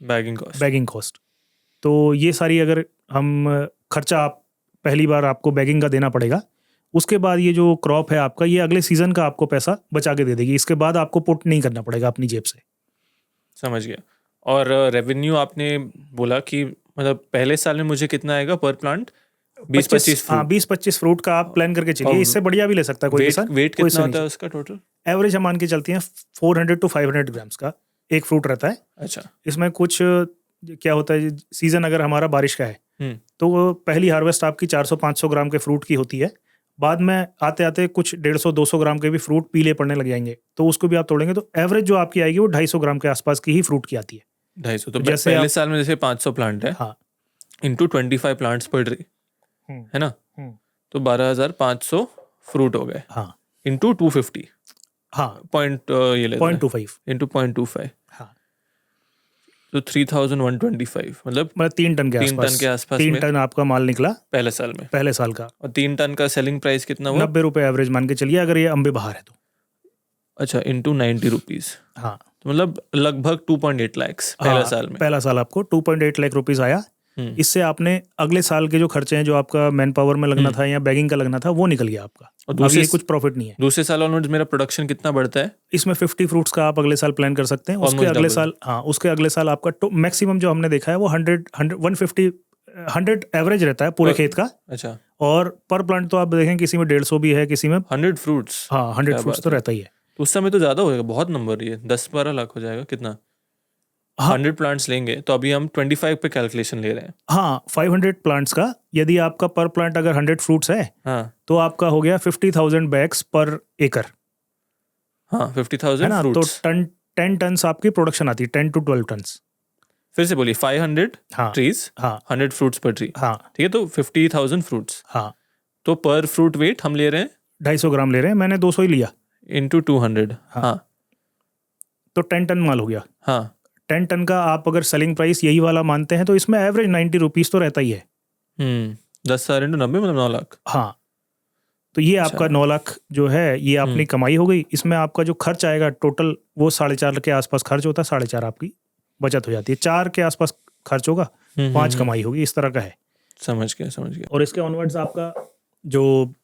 बैगिंग कॉस्ट। तो ये सारी अगर हम खर्चा आप पहली बार आपको बैगिंग का देना पड़ेगा। उसके बाद ये जो क्रॉप है आपका, ये अगले सीजन का आपको पैसा बचा के दे देगी। इसके बाद आपको पुट नहीं करना पड़ेगा अपनी जेब से। समझ गया। और रेवेन्यू आपने बोला कि मतलब पहले साल में मुझे कितना आएगा पर प्लांट? 20-25 फ्रूट का आप प्लान करके चलिए। इससे बढ़िया भी ले सकता है कोई किसान। वेट कितना होता है उसका टोटल? एवरेज हम मान के चलते हैं 400 to 500 ग्राम्स का एक फ्रूट रहता है। अच्छा। इसमें कुछ क्या होता है, सीजन अगर हमारा बारिश का है तो पहली हार्वेस्ट आपकी 400-500 ग्राम के फ्रूट की होती है। बाद में आते आते कुछ 150-200 ग्राम के भी फ्रूट पीले पड़ने लग जाएंगे, तो उसको भी आप तोड़ेंगे तो एवरेज जो आपकी आएगी वो 250 ग्राम के आसपास की ही फ्रूट की आती है। 250। तो जैसे पहले साल में जैसे 500 प्लांट है, हाँ, इंटू 25 प्लांट्स पर ट्री है ना, तो 12,500 फ्रूट हो गए। हाँ, इंटू 250, हाँ, पॉइंट ये ले 0.25 इंटू 0.25, हाँ, तो 3,125 मतलब 3 टन के आसपास 3 टन आपका माल निकला पहले साल का। और 3 टन का सेलिंग प्राइस कितना हुआ? 90 रुपये एवरेज मान के चलिए अगर ये अम्बे बाहर है तो। अच्छा, इंटू 90 रुपीज़, हाँ, तो मतलब लगभग 2.8 लाख पहला साल में। पहला साल आपको 2.8 लाख रुपीज़ आया। इससे आपने अगले साल के जो खर्चे हैं, जो आपका मैन पावर में लगना था या बैगिंग का लगना था, वो निकल गया आपका। और अब ये कुछ प्रॉफिट नहीं है। दूसरे साल ऑनवर्ड्स मेरा प्रोडक्शन कितना बढ़ता है? इसमें 50 फ्रूट्स का आप अगले साल प्लान कर सकते हैं। उसके अगले साल, हाँ, उसके अगले साल आपका मैक्सिमम जो हमने देखा है वो 100 एवरेज रहता है पूरे खेत का। अच्छा। और पर प्लांट तो आप देखें किसी में 150 भी है, किसी में 100 फ्रूट्स। हाँ, 100 फ्रूट्स तो रहता ही है। तो उस समय तो ज्यादा होगा, बहुत नंबर, ये 10-12 लाख हो जाएगा कितना? हाँ, 100 प्लांट्स लेंगे तो अभी हम 25 पे कैलकुलेशन ले रहे हैं। हाँ, 500 प्लांट्स का यदि आपका पर प्लांट अगर 100 फ्रूट्स है, हाँ, तो आपका हो गया 50,000 बैग्स पर एकड़। हाँ, 50,000 तो फ्रूट्स। 10 टन्स आपकी प्रोडक्शन आती है, 10 to 12 टन्स। फिर से बोलिए, 500 हाँ, ट्रीज, हाँ, 100 फ्रूट्स पर ट्री। हाँ, ठीक है, तो 50,000 फ्रूट्स। हाँ, तो पर फ्रूट वेट हम ले रहे हैं 250 ग्राम ले रहे हैं, मैंने 200 ही लिया, इंटू 200। हाँ, तो 10 टन माल हो गया। हाँ, 10 टन का आप अगर सेलिंग प्राइस यही वाला मानते हैं तो इसमें एवरेज 90 रुपीज़ तो रहता ही है। 10,000 इंटू 90 मतलब 9 लाख। हाँ, तो ये आपका 9 लाख जो है ये अपनी कमाई हो गई। इसमें आपका जो खर्च आएगा टोटल वो 4.5 के आसपास खर्च होता है, 4.5 आपकी बचत हो जाती है, 4 के आसपास खर्च होगा, 5 कमाई होगी, इस तरह का है। समझ गया। और इसके ऑनवर्ड्स आपका जो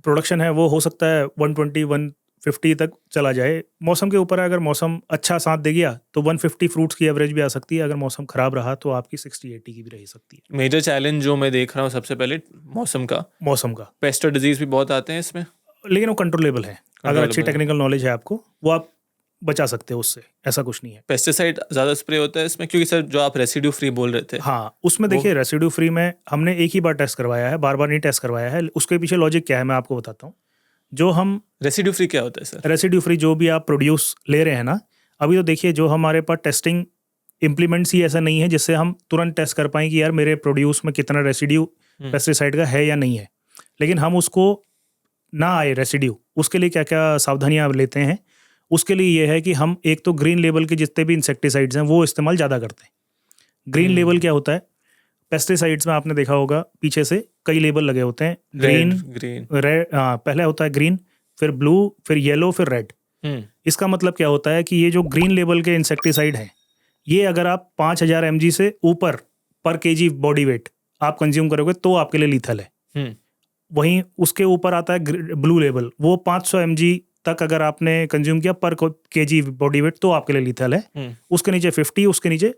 प्रोडक्शन है वो हो सकता है 120-150 तक चला जाए। मौसम के ऊपर है, अगर मौसम अच्छा साथ दे गया तो 150 फ्रूट्स की एवरेज भी आ सकती है। अगर मौसम खराब रहा तो आपकी 60-80 की भी रह सकती है। मेजर चैलेंज जो मैं देख रहा हूँ सबसे पहले मौसम का। पेस्ट और डिजीज भी बहुत आते हैं इसमें, लेकिन वो कंट्रोलेबल है। अगर अच्छी टेक्निकल नॉलेज है आपको, वो आप बचा सकते हो उससे, ऐसा कुछ नहीं है। पेस्टिसाइड ज्यादा स्प्रे होता है इसमें, क्योंकि सर जो आप रेसिड्यू फ्री बोल रहे थे। हाँ, उसमें देखिए रेसिड्यू फ्री में हमने एक ही बार टेस्ट करवाया है, बार बार नहीं टेस्ट करवाया है। उसके पीछे लॉजिक क्या है मैं आपको बताता हूँ। जो हम रेसिड्यू फ्री क्या होता है सर? रेसिड्यू फ्री जो भी आप प्रोड्यूस ले रहे हैं ना, अभी तो देखिए जो हमारे पास टेस्टिंग इम्प्लीमेंट्स ही ऐसा नहीं है जिससे हम तुरंत टेस्ट कर पाएं कि यार मेरे प्रोड्यूस में कितना रेसिड्यू पेस्टिसाइड का है या नहीं है। लेकिन हम उसको ना आए रेसिड्यू, उसके लिए क्या क्या सावधानियां लेते हैं। उसके लिए ये है कि हम एक तो ग्रीन लेबल के जितने भी इंसेक्टिसाइड्स हैं वो इस्तेमाल ज़्यादा करते हैं। ग्रीन लेबल क्या होता है? पेस्टिसाइड्स में आपने देखा होगा पीछे से कई लेबल लगे होते हैं, ग्रीन, रेड, हाँ, पहले होता है ग्रीन, फिर ब्लू, फिर येलो, फिर रेड। इसका मतलब क्या होता है कि ये जो ग्रीन लेबल के इंसेक्टिसाइड हैं, ये अगर आप 5000 mg से ऊपर पर kg बॉडी वेट आप कंज्यूम करोगे तो आपके लिए लीथल है। वहीं उसके ऊपर आता है ब्लू लेबल, वो 500 mg तक अगर आपने कंज्यूम किया पर kg बॉडी वेट तो आपके लिए लीथल है। उसके नीचे 50, उसके नीचे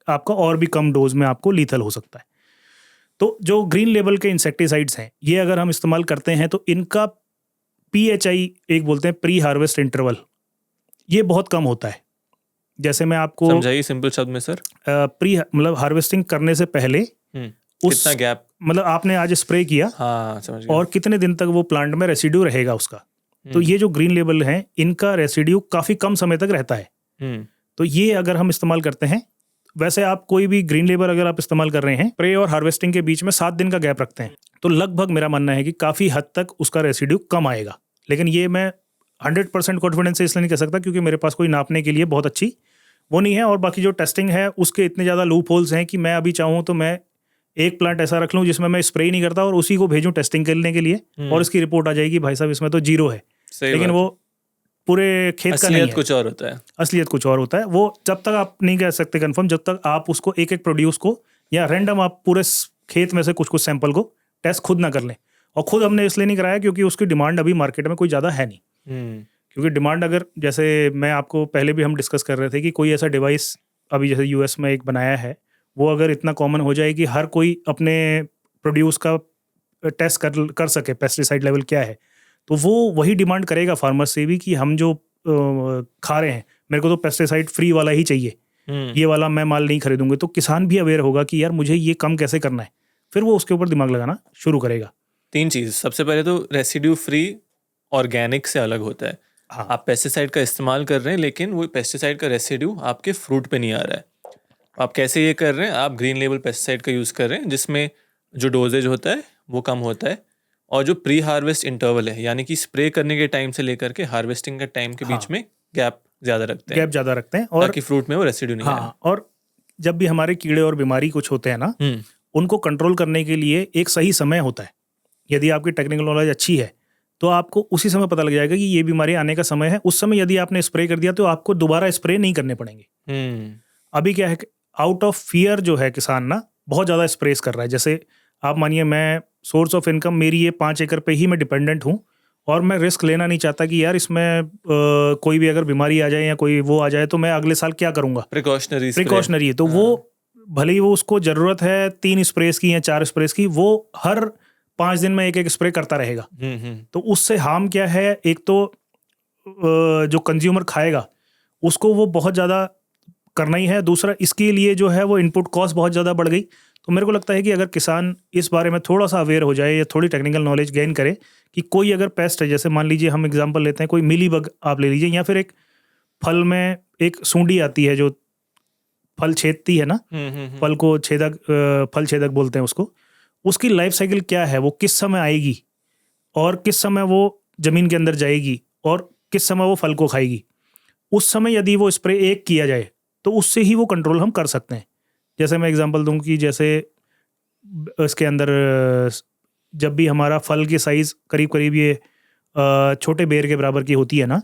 आपका और भी कम डोज में आपको लीथल हो सकता है। तो जो ग्रीन लेबल के इंसेक्टिसाइड्स हैं, ये अगर हम इस्तेमाल करते हैं तो इनका PHI एक बोलते हैं प्री हार्वेस्ट इंटरवल, ये बहुत कम होता है। जैसे मैं आपको समझाइए सिंपल शब्द में सर। प्री मतलब हार्वेस्टिंग करने से पहले कितना गैप, मतलब आपने आज स्प्रे किया, हाँ, समझ गया, और कितने दिन तक वो प्लांट में रेसिड्यू रहेगा उसका। तो ये जो ग्रीन लेबल हैं इनका रेसिड्यू काफ़ी कम समय तक रहता है। तो ये अगर हम इस्तेमाल करते हैं, वैसे आप कोई भी ग्रीन लेबल अगर आप इस्तेमाल कर रहे हैं, स्प्रे और हार्वेस्टिंग के बीच में 7 दिन का गैप रखते हैं, तो लगभग मेरा मानना है कि काफ़ी हद तक उसका रेसिड्यू कम आएगा। लेकिन ये मैं 100% कॉन्फिडेंस से इसलिए नहीं कह सकता क्योंकि मेरे पास कोई नापने के लिए बहुत अच्छी वो नहीं है। और बाकी जो टेस्टिंग है उसके इतने ज़्यादा लूप होल्स हैं कि मैं अभी चाहूँ तो मैं एक प्लांट ऐसा रख लूँ जिसमें मैं स्प्रे ही नहीं करता और उसी को भेजूँ टेस्टिंग करने के लिए, और इसकी रिपोर्ट आ जाएगी भाई साहब इसमें तो 0 है। लेकिन वो पूरे खेत का नहीं है, कुछ और होता है, असलियत कुछ और होता है। वो जब तक आप नहीं कह सकते कंफर्म, जब तक आप उसको एक एक प्रोड्यूस को या रैंडम आप पूरे खेत में से कुछ कुछ सैंपल को टेस्ट खुद ना कर लें। और खुद हमने इसलिए नहीं कराया क्योंकि उसकी डिमांड अभी मार्केट में कोई ज़्यादा है नहीं। क्योंकि डिमांड अगर, जैसे मैं आपको पहले भी हम डिस्कस कर रहे थे कि कोई ऐसा डिवाइस अभी जैसे US में एक बनाया है, वो अगर इतना कॉमन हो जाए कि हर कोई अपने प्रोड्यूस का टेस्ट कर सके पेस्टिसाइड लेवल क्या है, तो वो वही डिमांड करेगा फार्मर से भी कि हम जो खा रहे हैं मेरे को तो पेस्टिसाइड फ्री वाला ही चाहिए, ये वाला मैं माल नहीं खरीदूंगी। तो किसान भी अवेयर होगा कि यार मुझे ये कम कैसे करना है, फिर वो उसके ऊपर दिमाग लगाना शुरू करेगा। 3 चीज़, सबसे पहले तो रेसिड्यू फ्री ऑर्गेनिक से अलग होता है। हाँ। आप पेस्टिसाइड का इस्तेमाल कर रहे हैं लेकिन वो पेस्टिसाइड का रेसिड्यू आपके फ्रूट पे नहीं आ रहा है। आप कैसे ये कर रहे हैं? आप ग्रीन लेबल पेस्टिसाइड का यूज़ कर रहे हैं जिसमें जो डोजेज होता है वो कम होता है, और जो प्री हार्वेस्ट इंटरवल है यानी कि स्प्रे करने के टाइम से लेकर के हार्वेस्टिंग के टाइम के बीच में गैप ज़्यादा रखते हैं और ताकि फ्रूट में वो रेसिड्यू नहीं आए। और जब भी हमारे कीड़े और बीमारी कुछ होते हैं ना, उनको कंट्रोल करने के लिए एक सही समय होता है। यदि आपकी टेक्निकल नॉलेज अच्छी है तो आपको उसी समय पता लग जाएगा कि ये बीमारी आने का समय है। उस समय यदि आपने स्प्रे कर दिया तो आपको दोबारा स्प्रे नहीं करने पड़ेंगे। अभी क्या है, आउट ऑफ फियर जो है किसान ना, बहुत ज़्यादा स्प्रेस कर रहा है। जैसे आप मानिए मैं सोर्स ऑफ इनकम मेरी ये 5 एकड़ पे ही मैं डिपेंडेंट हूँ और मैं रिस्क लेना नहीं चाहता कि यार इसमें कोई भी अगर बीमारी आ जाए या कोई वो आ जाए तो मैं अगले साल क्या करूँगा। प्रिकॉशनरी है तो वो भले ही वो उसको ज़रूरत है 3 स्प्रेस की या 4 स्प्रेस की, वो हर 5 दिन में एक स्प्रे करता रहेगा। तो उससे हार्म क्या है, एक तो जो कंज्यूमर खाएगा उसको वो बहुत ज़्यादा करना ही है, दूसरा इसके लिए जो है वो इनपुट कॉस्ट बहुत ज़्यादा बढ़ गई। तो मेरे को लगता है कि अगर किसान इस बारे में थोड़ा सा अवेयर हो जाए या थोड़ी टेक्निकल नॉलेज गेन करे कि कोई अगर पेस्ट है, जैसे मान लीजिए हम एग्जांपल लेते हैं कोई मिली बग आप ले लीजिए, या फिर एक फल में एक सूंडी आती है जो फल छेदती है ना, फल को फल छेदक बोलते हैं उसको। उसकी लाइफ साइकिल क्या है, वो किस समय आएगी और किस समय वो जमीन के अंदर जाएगी और किस समय वो फल को खाएगी। उस समय यदि वो स्प्रे एक किया जाए तो उससे ही वो कंट्रोल हम कर सकते हैं। जैसे मैं एग्जांपल दूं कि जैसे इसके अंदर जब भी हमारा फल की साइज करीब करीब ये छोटे बेर के बराबर की होती है ना,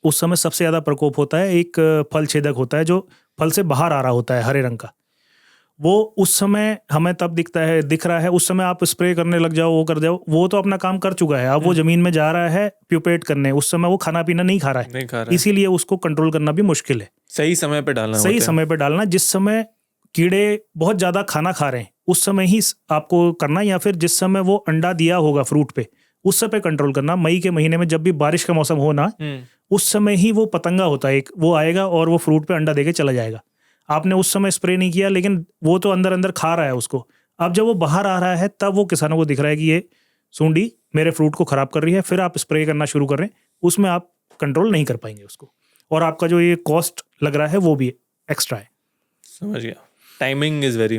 उस समय सबसे ज़्यादा प्रकोप होता है, एक फल छेदक होता है जो फल से बाहर आ रहा होता है हरे रंग का। वो उस समय हमें तब दिख रहा है, उस समय आप स्प्रे करने लग जाओ, वो कर जाओ, वो तो अपना काम कर चुका है, अब वो जमीन में जा रहा है प्यूपेट करने, उस समय वो खाना पीना नहीं खा रहा है, इसीलिए उसको कंट्रोल करना भी मुश्किल है। सही समय पे डालना, सही समय पे डालना, जिस समय कीड़े बहुत ज़्यादा खाना खा रहे हैं उस समय ही आपको करना, या फिर जिस समय वो अंडा दिया होगा फ्रूट पे उस समय कंट्रोल करना। मई के महीने में जब भी बारिश का मौसम हो ना, उस समय ही वो पतंगा होता है एक, वो आएगा और वो फ्रूट पे अंडा देके चला जाएगा। आपने उस समय स्प्रे नहीं किया लेकिन वो तो अंदर अंदर खा रहा है उसको। अब जब वो बाहर आ रहा है तब वो किसानों को दिख रहा है कि ये सूंडी मेरे फ्रूट को खराब कर रही है, फिर आप स्प्रे करना शुरू कर रहे हैं, उसमें आप कंट्रोल नहीं कर पाएंगे उसको, और आपका जो ये कॉस्ट लग रहा है वो भी एक्स्ट्रा है। समझ गया। टाइमिंग इज वेरी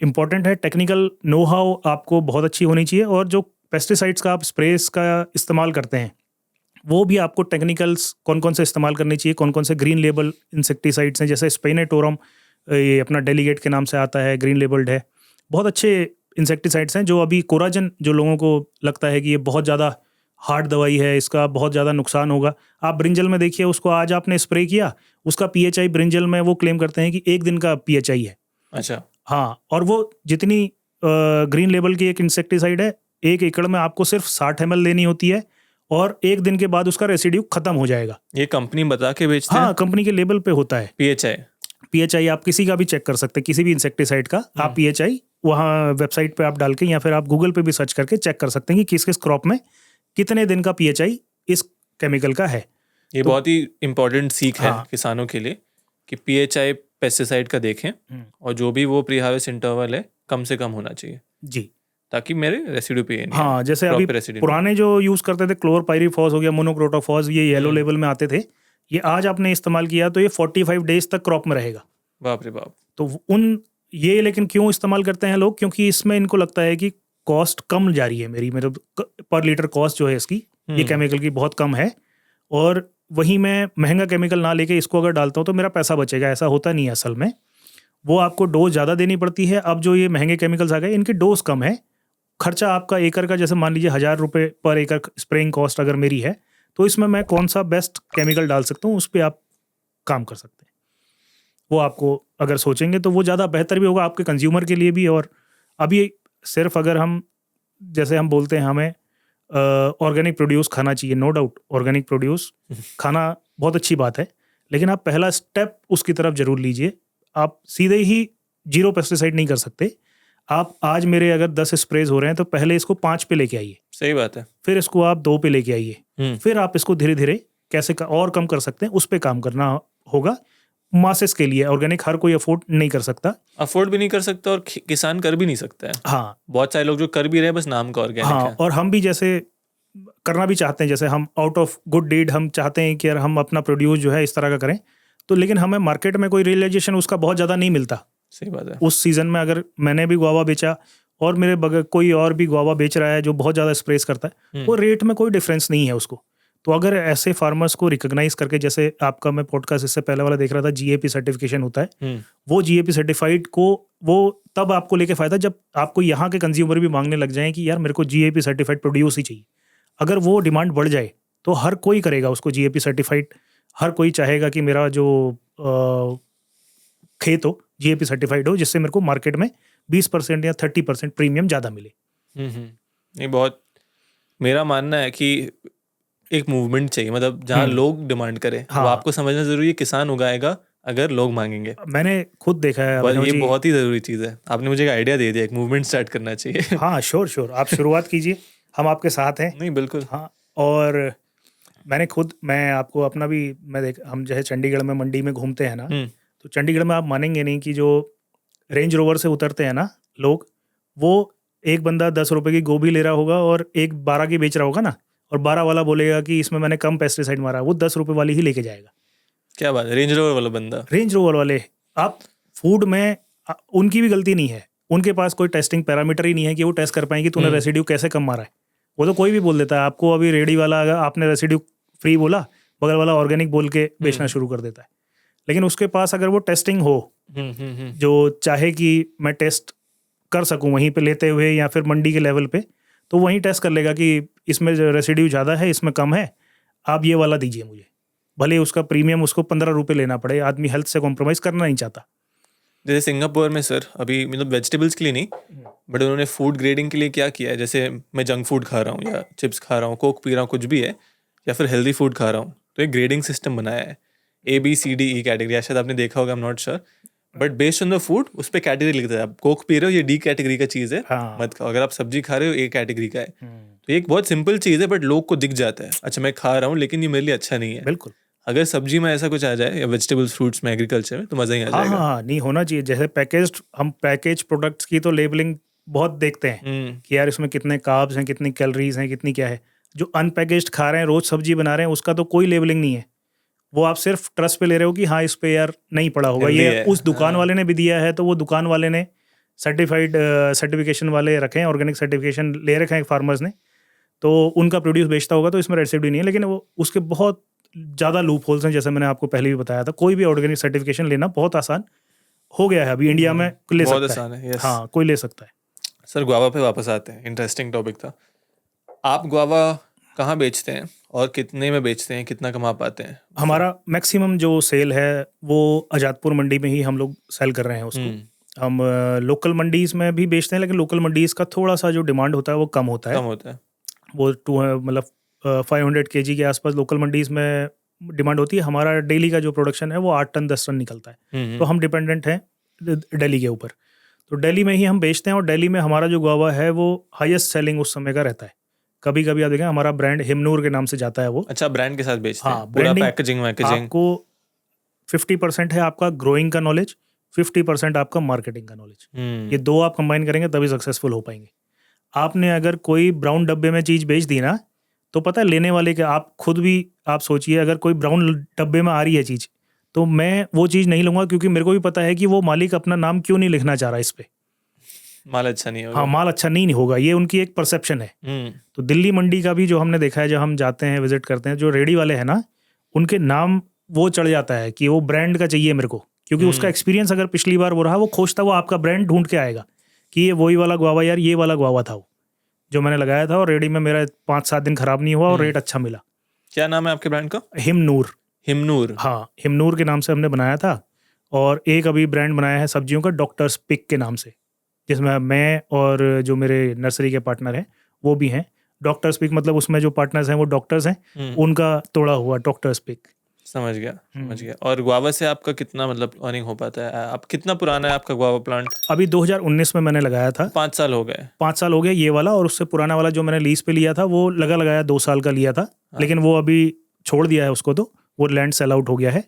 इंपॉर्टेंट है, टेक्निकल नो हाउ आपको बहुत अच्छी होनी चाहिए, और जो पेस्टिसाइड्स का आप स्प्रेस का इस्तेमाल करते हैं वो भी आपको टेक्निकल्स कौन कौन से इस्तेमाल करनी चाहिए, कौन कौन से ग्रीन लेबल इंसेक्टिसाइड्स हैं, जैसे स्पेनेटोरम ये अपना डेलीगेट के नाम से आता है, ग्रीन लेबल्ड है, बहुत अच्छे इंसेक्टिसाइड्स हैं। जो अभी कोराजन जो लोगों को लगता है कि ये बहुत ज़्यादा हार्ड दवाई है, इसका बहुत ज़्यादा नुकसान होगा, आप ब्रिंजल में देखिए, उसको आज आपने स्प्रे किया, उसका पीएचआई ब्रिंजल में वो क्लेम करते हैं कि 1 दिन का पीएचआई है। अच्छा, हाँ, और वो जितनी ग्रीन लेबल की एक इंसेक्टिसाइड है, 1 एकड़ में आपको सिर्फ 60 ml देनी होती है और 1 दिन के बाद उसका रेसिड्यू खत्म हो जाएगा। ये कंपनी बता के बेचते हैं? हाँ, कंपनी के लेबल पे होता है पीएचआई आप किसी का भी चेक कर सकते हैं, किसी भी इंसेक्टिसाइड का आप पीएचआई वहाँ वेबसाइट पे आप डाल के या फिर आप गूगल पे भी सर्च करके चेक कर सकते हैं कि किस किस क्रॉप में कितने दिन का पीएचआई इस केमिकल का है। ये तो बहुत ही इंपॉर्टेंट सीख है किसानों के लिए कि पीएचआई पेस्टिसाइड का देखें और जो भी वो प्री हार्वेस्ट इंटरवल है कम से कम होना चाहिए जी, ताकि मेरे रेसिड्यू पे नहीं। हाँ, जैसे अभी पुराने जो यूज करते थे क्लोरपाइरीफॉस हो गया, मोनोक्रोटोफॉस, ये येलो लेबल में आते थे, ये आज आपने इस्तेमाल किया तो ये 45 डेज तक क्रॉप में रहेगा। बाप रे बाप। तो ये लेकिन क्यों इस्तेमाल करते हैं लोग, क्योंकि इसमें इनको लगता है कि कॉस्ट कम जा रही है मेरे पर लीटर कॉस्ट जो है इसकी ये केमिकल की बहुत कम है, और वहीं मैं महंगा केमिकल ना लेके इसको अगर डालता हूँ तो मेरा पैसा बचेगा। ऐसा होता नहीं है असल में, वो आपको डोज ज़्यादा देनी पड़ती है। अब जो ये महंगे केमिकल्स आ गए इनकी डोज कम है, खर्चा आपका एकड़ का, जैसे मान लीजिए 1000 रुपये पर एकड़ स्प्रेइंग कॉस्ट अगर मेरी है, तो इसमें मैं कौन सा बेस्ट केमिकल डाल सकता हूँ उस पर आप काम कर सकते हैं। वो आपको अगर सोचेंगे तो वो ज़्यादा बेहतर भी होगा आपके कंज्यूमर के लिए भी। और अभी सिर्फ अगर हम जैसे हम बोलते हैं हमें ऑर्गेनिक प्रोड्यूस खाना चाहिए, नो डाउट ऑर्गेनिक प्रोड्यूस खाना बहुत अच्छी बात है, लेकिन आप पहला स्टेप उसकी तरफ जरूर लीजिए। आप सीधे ही 0 पेस्टिसाइड नहीं कर सकते। आप आज मेरे अगर 10 स्प्रेज हो रहे हैं तो पहले इसको 5 पे लेके आइए, सही बात है, फिर इसको आप 2 पे लेके आइए, फिर आप इसको धीरे धीरे कैसे और कम कर सकते हैं उस पर काम करना होगा। मासेस के लिए ऑर्गेनिक हर कोई अफोर्ड नहीं कर सकता, अफोर्ड भी नहीं कर सकता और किसान कर भी नहीं सकता है। हाँ, बहुत सारे लोग जो कर भी रहे हैं बस नाम का ऑर्गेनिक है। और हम भी जैसे करना भी चाहते हैं, जैसे हम आउट ऑफ गुड डीड हम चाहते हैं कि यार हम अपना प्रोड्यूस जो है इस तरह का करें, तो लेकिन हमें मार्केट में कोई रियलाइजेशन उसका बहुत ज़्यादा नहीं मिलता। सही बात है। उस सीज़न में अगर मैंने भी गुआवा बेचा और मेरे बगैर कोई और भी गुआवा बेच रहा है जो बहुत ज़्यादा स्प्रेस करता है, वो रेट में कोई डिफरेंस नहीं है उसको। तो अगर ऐसे फार्मर्स को रिकॉग्नाइज करके, जैसे आपका मैं पॉडकास्ट इससे पहले वाला देख रहा था, जीएपी सर्टिफिकेशन होता है, वो जीएपी सर्टिफाइड को वो तब आपको लेके फायदा जब आपको यहाँ के कंज्यूमर भी मांगने लग जाएं कि यार मेरे को जीएपी सर्टिफाइड प्रोड्यूस ही चाहिए। अगर वो डिमांड बढ़ जाए तो हर कोई करेगा उसको जीएपी सर्टिफाइड, हर कोई चाहेगा कि मेरा जो खेत हो, जीएपी सर्टिफाइड हो, जिससे मेरे को मार्केट में 20% या 30% प्रीमियम ज़्यादा मिले। ये बहुत, मेरा मानना है कि एक मूवमेंट चाहिए, मतलब जहाँ लोग डिमांड करें। वो हाँ। आपको समझना जरूरी है, किसान उगाएगा अगर लोग मांगेंगे। मैंने खुद देखा है अभिनव ये जी। बहुत ही जरूरी चीज़ है। आपने मुझे एक आइडिया दे दिया, एक मूवमेंट स्टार्ट करना चाहिए। हाँ, श्योर आप शुरुआत कीजिए, हम आपके साथ हैं। नहीं, बिल्कुल। हाँ, और मैं आपको अपना भी, हम जैसे चंडीगढ़ में मंडी में घूमते हैं ना, तो चंडीगढ़ में आप मानेंगे नहीं कि जो रेंज रोवर से उतरते हैं ना लोग, वो एक बंदा 10 रुपए की गोभी ले रहा होगा और एक 12 की बेच रहा होगा ना, और 12 वाला बोलेगा कि इसमें मैंने कम पेस्टिसाइड मारा, वो 10 रुपए वाली ही लेके जाएगा। क्या बात है, रेंज रोवर वाला बंदा। रेंज रोवर वाले, आप फूड में उनकी भी गलती नहीं है, उनके पास कोई टेस्टिंग पैरामीटर ही नहीं है कि वो टेस्ट कर पाए कि तूने रेसिड्यू कैसे कम मारा है। वो तो कोई भी बोल देता है आपको। अभी रेडी वाला, अगर आपने रेसिड्यू फ्री बोला, बगल वाला ऑर्गेनिक बोल के बेचना शुरू कर देता है। लेकिन उसके पास अगर वो टेस्टिंग हो, जो चाहे कि मैं टेस्ट कर सकूं वहीं पे लेते हुए या फिर मंडी के लेवल पे, तो वहीं टेस्ट कर लेगा कि इसमें रेसिड्यू ज़्यादा है, इसमें कम है, आप ये वाला दीजिए मुझे। भले उसका प्रीमियम उसको 15 रुपये लेना पड़े, आदमी हेल्थ से कॉम्प्रोमाइज़ करना नहीं चाहता। जैसे सिंगापुर में सर, अभी मतलब वेजिटेबल्स के लिए नहीं, बट उन्होंने फूड ग्रेडिंग के लिए क्या किया है, जैसे मैं जंक फूड खा रहा हूँ या चिप्स खा रहा हूँ, कोक पी रहा हूँ, कुछ भी है, या फिर हेल्दी फूड खा रहा हूँ, तो एक ग्रेडिंग सिस्टम बनाया है, ABCDE कैटेगरी। शायद आपने देखा होगा, I am not sure, but based on the food उस पर कैटेगरी लिखता है। आप कोक पी रहे हो, ये D कैटेगरी का चीज़ है, हाँ। मत खाओ। अगर आप सब्जी खा रहे हो, A कैटेगरी का है। तो ये एक बहुत सिंपल चीज़ है, बट लोग को दिख जाता है, अच्छा मैं खा रहा हूँ लेकिन ये मेरे लिए अच्छा नहीं है। बिल्कुल। अगर सब्जी में ऐसा कुछ आ जाए या वेजिटेबल्स फ्रूट्स में, एग्रीकल्चर में, तो मज़ा ही आ जाएगा। हाँ, नहीं होना चाहिए। जैसे हम पैकेज प्रोडक्ट्स की तो लेबलिंग बहुत देखते हैं कि यार इसमें कितने कार्ब्स हैं, कितनी कैलोरीज हैं, कितनी क्या है। जो अनपैकेज्ड खा रहे हैं, रोज सब्जी बना रहे हैं, उसका तो कोई लेबलिंग नहीं है। वो आप सिर्फ ट्रस्ट पे ले रहे हो कि हाँ इस पे यार नहीं पड़ा होगा, ये उस दुकान वाले ने भी दिया है, तो वो दुकान वाले ने सर्टिफिकेशन वाले रखे हैं, ऑर्गेनिक सर्टिफिकेशन ले रखे हैं फार्मर्स ने, तो उनका प्रोड्यूस बेचता होगा, तो इसमें रेसिड्यू नहीं है। लेकिन वो उसके बहुत ज़्यादा लूप होल्स हैं, जैसे मैंने आपको पहले भी बताया था। कोई भी ऑर्गेनिक सर्टिफिकेशन लेना बहुत आसान हो गया है अभी इंडिया में, ले बहुत सकता आसान है। है, yes। हाँ, कोई ले सकता है। सर गुआवा पे वापस आते हैं, इंटरेस्टिंग टॉपिक था। आप गुआवा कहाँ बेचते हैं और कितने में बेचते हैं, कितना कमा पाते हैं? हमारा मैक्सिमम जो सेल है वो अजातपुर मंडी में ही हम लोग सेल कर रहे हैं उसको। हम लोकल मंडीज में भी बेचते हैं, लेकिन लोकल मंडीज का थोड़ा सा जो डिमांड होता है वो कम होता है। वो 500 kg के आसपास लोकल मंडीज में डिमांड होती है। हमारा डेली का जो प्रोडक्शन है वो 8 टन 10 टन निकलता है, तो हम डिपेंडेंट हैं दिल्ली के ऊपर। तो दिल्ली में ही हम बेचते हैं, और दिल्ली में हमारा जो गुआवा है वो हाईएस्ट सेलिंग उस समय का रहता है। कभी कभी आप देखें, हमारा ब्रांड हिमनूर के नाम से जाता है वो। अच्छा, ब्रांड के साथ बेचते हैं? हाँ, पूरा पैकेजिंग। आपको 50% है आपका ग्रोइंग का नॉलेज, 50% आपका मार्केटिंग का नॉलेज। ये दो आप कंबाइन करेंगे तभी सक्सेसफुल हो पाएंगे। आपने अगर कोई ब्राउन डब्बे में चीज़ बेच दी ना, तो पता है लेने वाले के, आप खुद भी आप सोचिए, अगर कोई ब्राउन डब्बे में आ रही है चीज़, तो मैं वो चीज़ नहीं लूँगा, क्योंकि मेरे को भी पता है कि वो मालिक अपना नाम क्यों नहीं लिखना चाह रहा इस पे। माल अच्छा नहीं होगा। हाँ, माल अच्छा नहीं होगा, ये उनकी एक परसेप्शन है। तो दिल्ली मंडी का भी जो हमने देखा है, जब हम जाते हैं विजिट करते हैं, जो रेडी वाले हैं ना, उनके नाम वो चढ़ जाता है कि वो ब्रांड का चाहिए मेरे को, क्योंकि उसका एक्सपीरियंस अगर पिछली बार वो रहा, वो खोजता, वो आपका ब्रांड ढूंढ के आएगा कि ये वही वाला गुआवा, यार ये वाला गुआवा था वो जो मैंने लगाया था, और रेडी में मेरा 5-7 दिन खराब नहीं हुआ और रेट अच्छा मिला। क्या नाम है आपके ब्रांड का? हिमनूर। हिमनूर। हाँ, हिमनूर के नाम से हमने बनाया था। और एक अभी ब्रांड बनाया है सब्जियों का, डॉक्टर्स पिक के नाम से, जिसमें मैं और जो मेरे नर्सरी के पार्टनर हैं वो भी हैं। डॉक्टर्स पिक मतलब उसमें जो पार्टनर्स हैं वो डॉक्टर्स हैं, उनका तोड़ा हुआ डॉक्टर्स पिक। समझ गया। और गुआवा से आपका कितना मतलब अर्निंग हो पाता है? आप कितना पुराना है आपका गुआवा प्लांट? अभी 2019 में मैंने लगाया था। 5 साल हो गए? 5 साल हो गए ये वाला, और उससे पुराना वाला जो मैंने लीज पे लिया था वो लगाया 2 साल का लिया था। लेकिन वो अभी छोड़ दिया है उसको, तो वो लैंड सेल आउट हो गया है।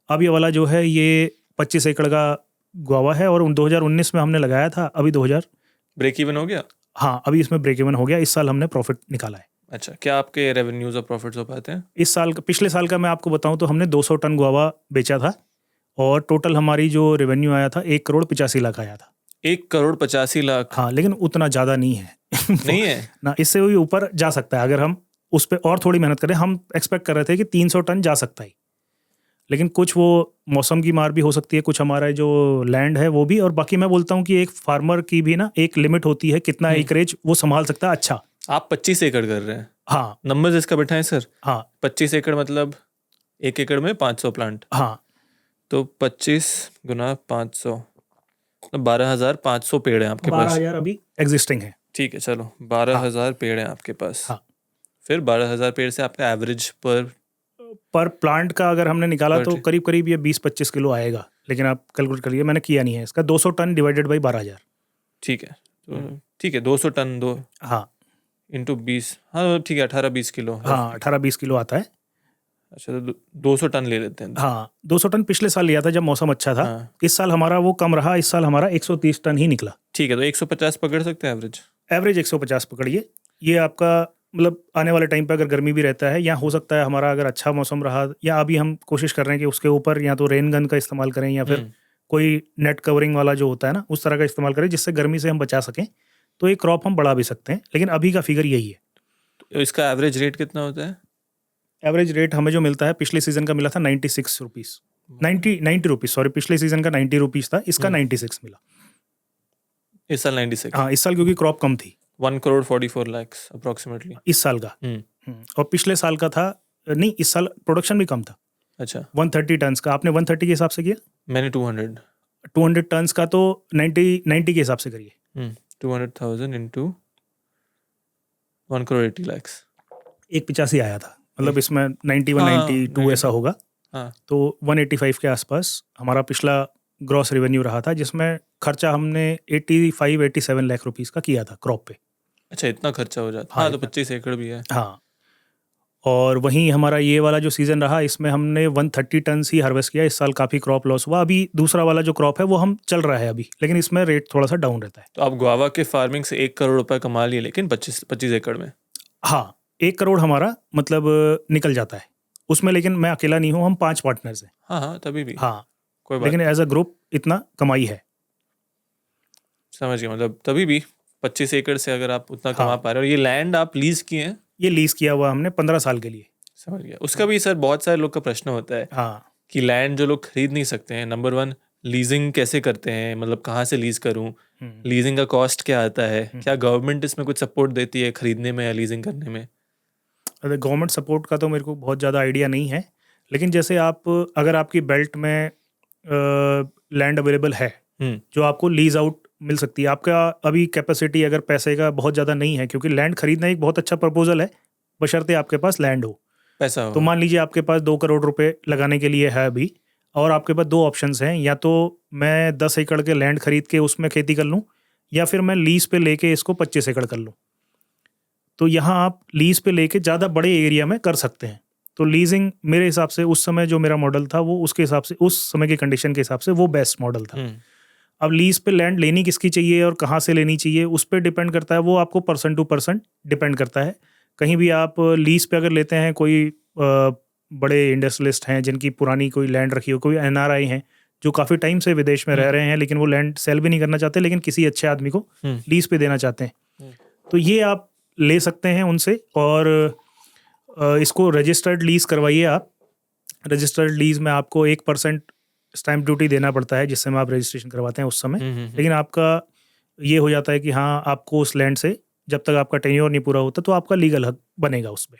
अब ये वाला जो है ये 25 एकड़ का गुआवा है, और 2019 में हमने लगाया था। अभी 2000 ब्रेक इवन हो गया? हाँ, अभी इसमें ब्रेक इवन हो गया। इस साल हमने प्रॉफिट निकाला है। अच्छा, क्या आपके रेवेन्यूज और प्रॉफिट्स हो पाते हैं? इस साल का, पिछले साल का मैं आपको बताऊं तो हमने 200 टन गुआवा बेचा था, और टोटल हमारी जो रेवेन्यू आया था 1,85,00,000 आया था। 1,85,00,000? हाँ, लेकिन उतना ज़्यादा नहीं है। नहीं है ना, इससे भी ऊपर जा सकता है अगर हम उस पर और थोड़ी मेहनत करें। हम एक्सपेक्ट कर रहे थे कि 300 टन जा सकता है, लेकिन कुछ वो मौसम की मार भी हो सकती है, कुछ हमारा जो लैंड है वो भी। और बाकी मैं बोलता हूँ कि एक फार्मर की भी ना एक लिमिट होती है, कितना एकरेज वो संभाल सकता है। अच्छा, आप 25 एकड़ कर रहे हैं? हाँ, नंबर्स इसका बैठा है सर। हाँ, 25 एकड़ मतलब 1 एकड़ में 500 प्लांट। हाँ, तो 25 गुना 500 मतलब 12,500 पेड़ हैं आपके पास। 12,000 अभी एग्जिस्टिंग है। ठीक है, चलो 12,000 पेड़ हैं आपके पास। हाँ। फिर 12,000 पेड़ से आपका एवरेज पर प्लांट का अगर हमने निकाला पर तो tree। करीब करीब ये 20-25 किलो आएगा, लेकिन आप कैलकुलेट करिए, मैंने किया नहीं है इसका। 200 टन डिवाइडेड बाई 12,000। ठीक है, तो ठीक है 200 टन दो हाँ इंटू 20, हाँ ठीक है 18-20 किलो। हाँ 18-20 किलो आता है। अच्छा तो 200 टन ले लेते हैं। हाँ 200 टन पिछले साल लिया था जब मौसम अच्छा था। हाँ इस साल हमारा वो कम रहा, इस साल हमारा 130 टन ही निकला। ठीक है, तो 150 पकड़ सकते हैं एवरेज। एवरेज 150 पकड़िए। ये आपका मतलब आने वाले टाइम पे अगर गर्मी भी रहता है, या हो सकता है हमारा अगर अच्छा मौसम रहा, या अभी हम कोशिश कर रहे हैं कि उसके ऊपर या तो रेन गन का इस्तेमाल करें या फिर कोई नेट कवरिंग वाला जो होता है ना, उस तरह का इस्तेमाल करें जिससे गर्मी से हम बचा सकें, तो ये क्रॉप हम बढ़ा भी सकते हैं। लेकिन अभी का फिगर यही है। तो इसका एवरेज रेट कितना होता है? एवरेज रेट हमें जो मिलता है, पिछले सीजन का मिला था 96 रुपीज़, 90 रुपीज़, सॉरी, पिछले सीजन का 90 रुपीज़ था, इसका 96 मिला इस साल 96। हाँ, इस साल क्योंकि क्रॉप कम थी। 1,44 लाख अप्रोक्सीमेटली इस साल का। और पिछले साल का था, नहीं, इस साल प्रोडक्शन भी कम था। अच्छा 130 टन्स का, आपने 130 के हिसाब से किया। मैंने 200 टन्स का तो 90 के हिसाब से करिए। 200,000 इंटू 1,80 लाख। 185 आया था, मतलब इसमें 91 हाँ, 92 ऐसा होगा। हाँ तो 185 के आसपास हमारा पिछला ग्रॉस रेवेन्यू रहा था, जिसमें खर्चा हमने 85-87 लाख रुपीस का किया था क्रॉप पे। अच्छा इतना खर्चा हो जाता। हाँ, हाँ तो इतना। 25 एकड़ भी है। हाँ, और वहीं हमारा ये वाला जो सीज़न रहा, इसमें हमने 130 टन ही हार्वेस्ट किया। इस साल काफ़ी क्रॉप लॉस हुआ। अभी दूसरा वाला जो क्रॉप है वो हम चल रहा है अभी, लेकिन इसमें रेट थोड़ा सा डाउन रहता है। तो आप गुआवा के फार्मिंग से 1 करोड़ रुपए कमा लिए, लेकिन 25 एकड़ में। हाँ, 1 करोड़ हमारा मतलब निकल जाता है उसमें, लेकिन मैं अकेला नहीं हूँ, हम 5 पार्टनर्स हैं। हाँ हाँ तभी भी हाँ, कोई बात लेकिन एज अ ग्रुप इतना कमाई है। समझ गया, मतलब तभी भी 25 एकड़ से अगर आप उतना कमा हाँ। पा रहे हो। ये लैंड आप लीज किए हैं? ये लीज किया हुआ हमने 15 साल के लिए। समझ गया। उसका भी सर बहुत सारे लोग का प्रश्न होता है हाँ, कि लैंड जो लोग खरीद नहीं सकते हैं, नंबर 1 लीजिंग कैसे करते हैं, मतलब कहाँ से लीज करूँ, लीजिंग का कॉस्ट क्या आता है, क्या गवर्नमेंट इसमें कुछ सपोर्ट देती है खरीदने में या लीजिंग करने में? गवर्नमेंट सपोर्ट का तो मेरे को बहुत ज़्यादा आइडिया नहीं है, लेकिन जैसे आप अगर आपकी बेल्ट में लैंड अवेलेबल है जो आपको लीज आउट मिल सकती है, आपका अभी कैपेसिटी अगर पैसे का बहुत ज़्यादा नहीं है, क्योंकि लैंड खरीदना एक बहुत अच्छा प्रपोजल है, बशर्ते आपके पास लैंड हो। पैसा हो तो मान लीजिए आपके पास 2 करोड़ रुपए लगाने के लिए है अभी, और आपके पास 2 ऑप्शंस हैं, या तो मैं 10 एकड़ के लैंड खरीद के उसमें खेती कर लूँ, या फिर मैं लीज पे लेके इसको 25 एकड़ कर लूँ। तो यहाँ आप लीज पे लेके ज़्यादा बड़े एरिया में कर सकते हैं। तो लीजिंग मेरे हिसाब से उस समय जो मेरा मॉडल था वो उसके हिसाब से, उस समय की कंडीशन के हिसाब से वो बेस्ट मॉडल था। अब लीज पे लैंड लेनी किसकी चाहिए और कहाँ से लेनी चाहिए, उस पर डिपेंड करता है। वो आपको पर्सन टू पर्सन डिपेंड करता है। कहीं भी आप लीज पे अगर लेते हैं, कोई बड़े इंडस्ट्रियलिस्ट हैं जिनकी पुरानी कोई लैंड रखी हो, कोई NRI हैं जो काफ़ी टाइम से विदेश में रह रहे हैं, लेकिन वो लैंड सेल भी नहीं करना चाहते, लेकिन किसी अच्छे आदमी को लीज पे देना चाहते हैं, तो ये आप ले सकते हैं उनसे। और इसको रजिस्टर्ड लीज करवाइए आप। रजिस्टर्ड लीज में आपको 1% स्टैम्प ड्यूटी देना पड़ता है जिस समय आप रजिस्ट्रेशन करवाते हैं उस समय, लेकिन आपका ये हो जाता है कि हाँ, आपको उस लैंड से जब तक आपका टेन्योर नहीं पूरा होता तो आपका लीगल हक बनेगा उसमें।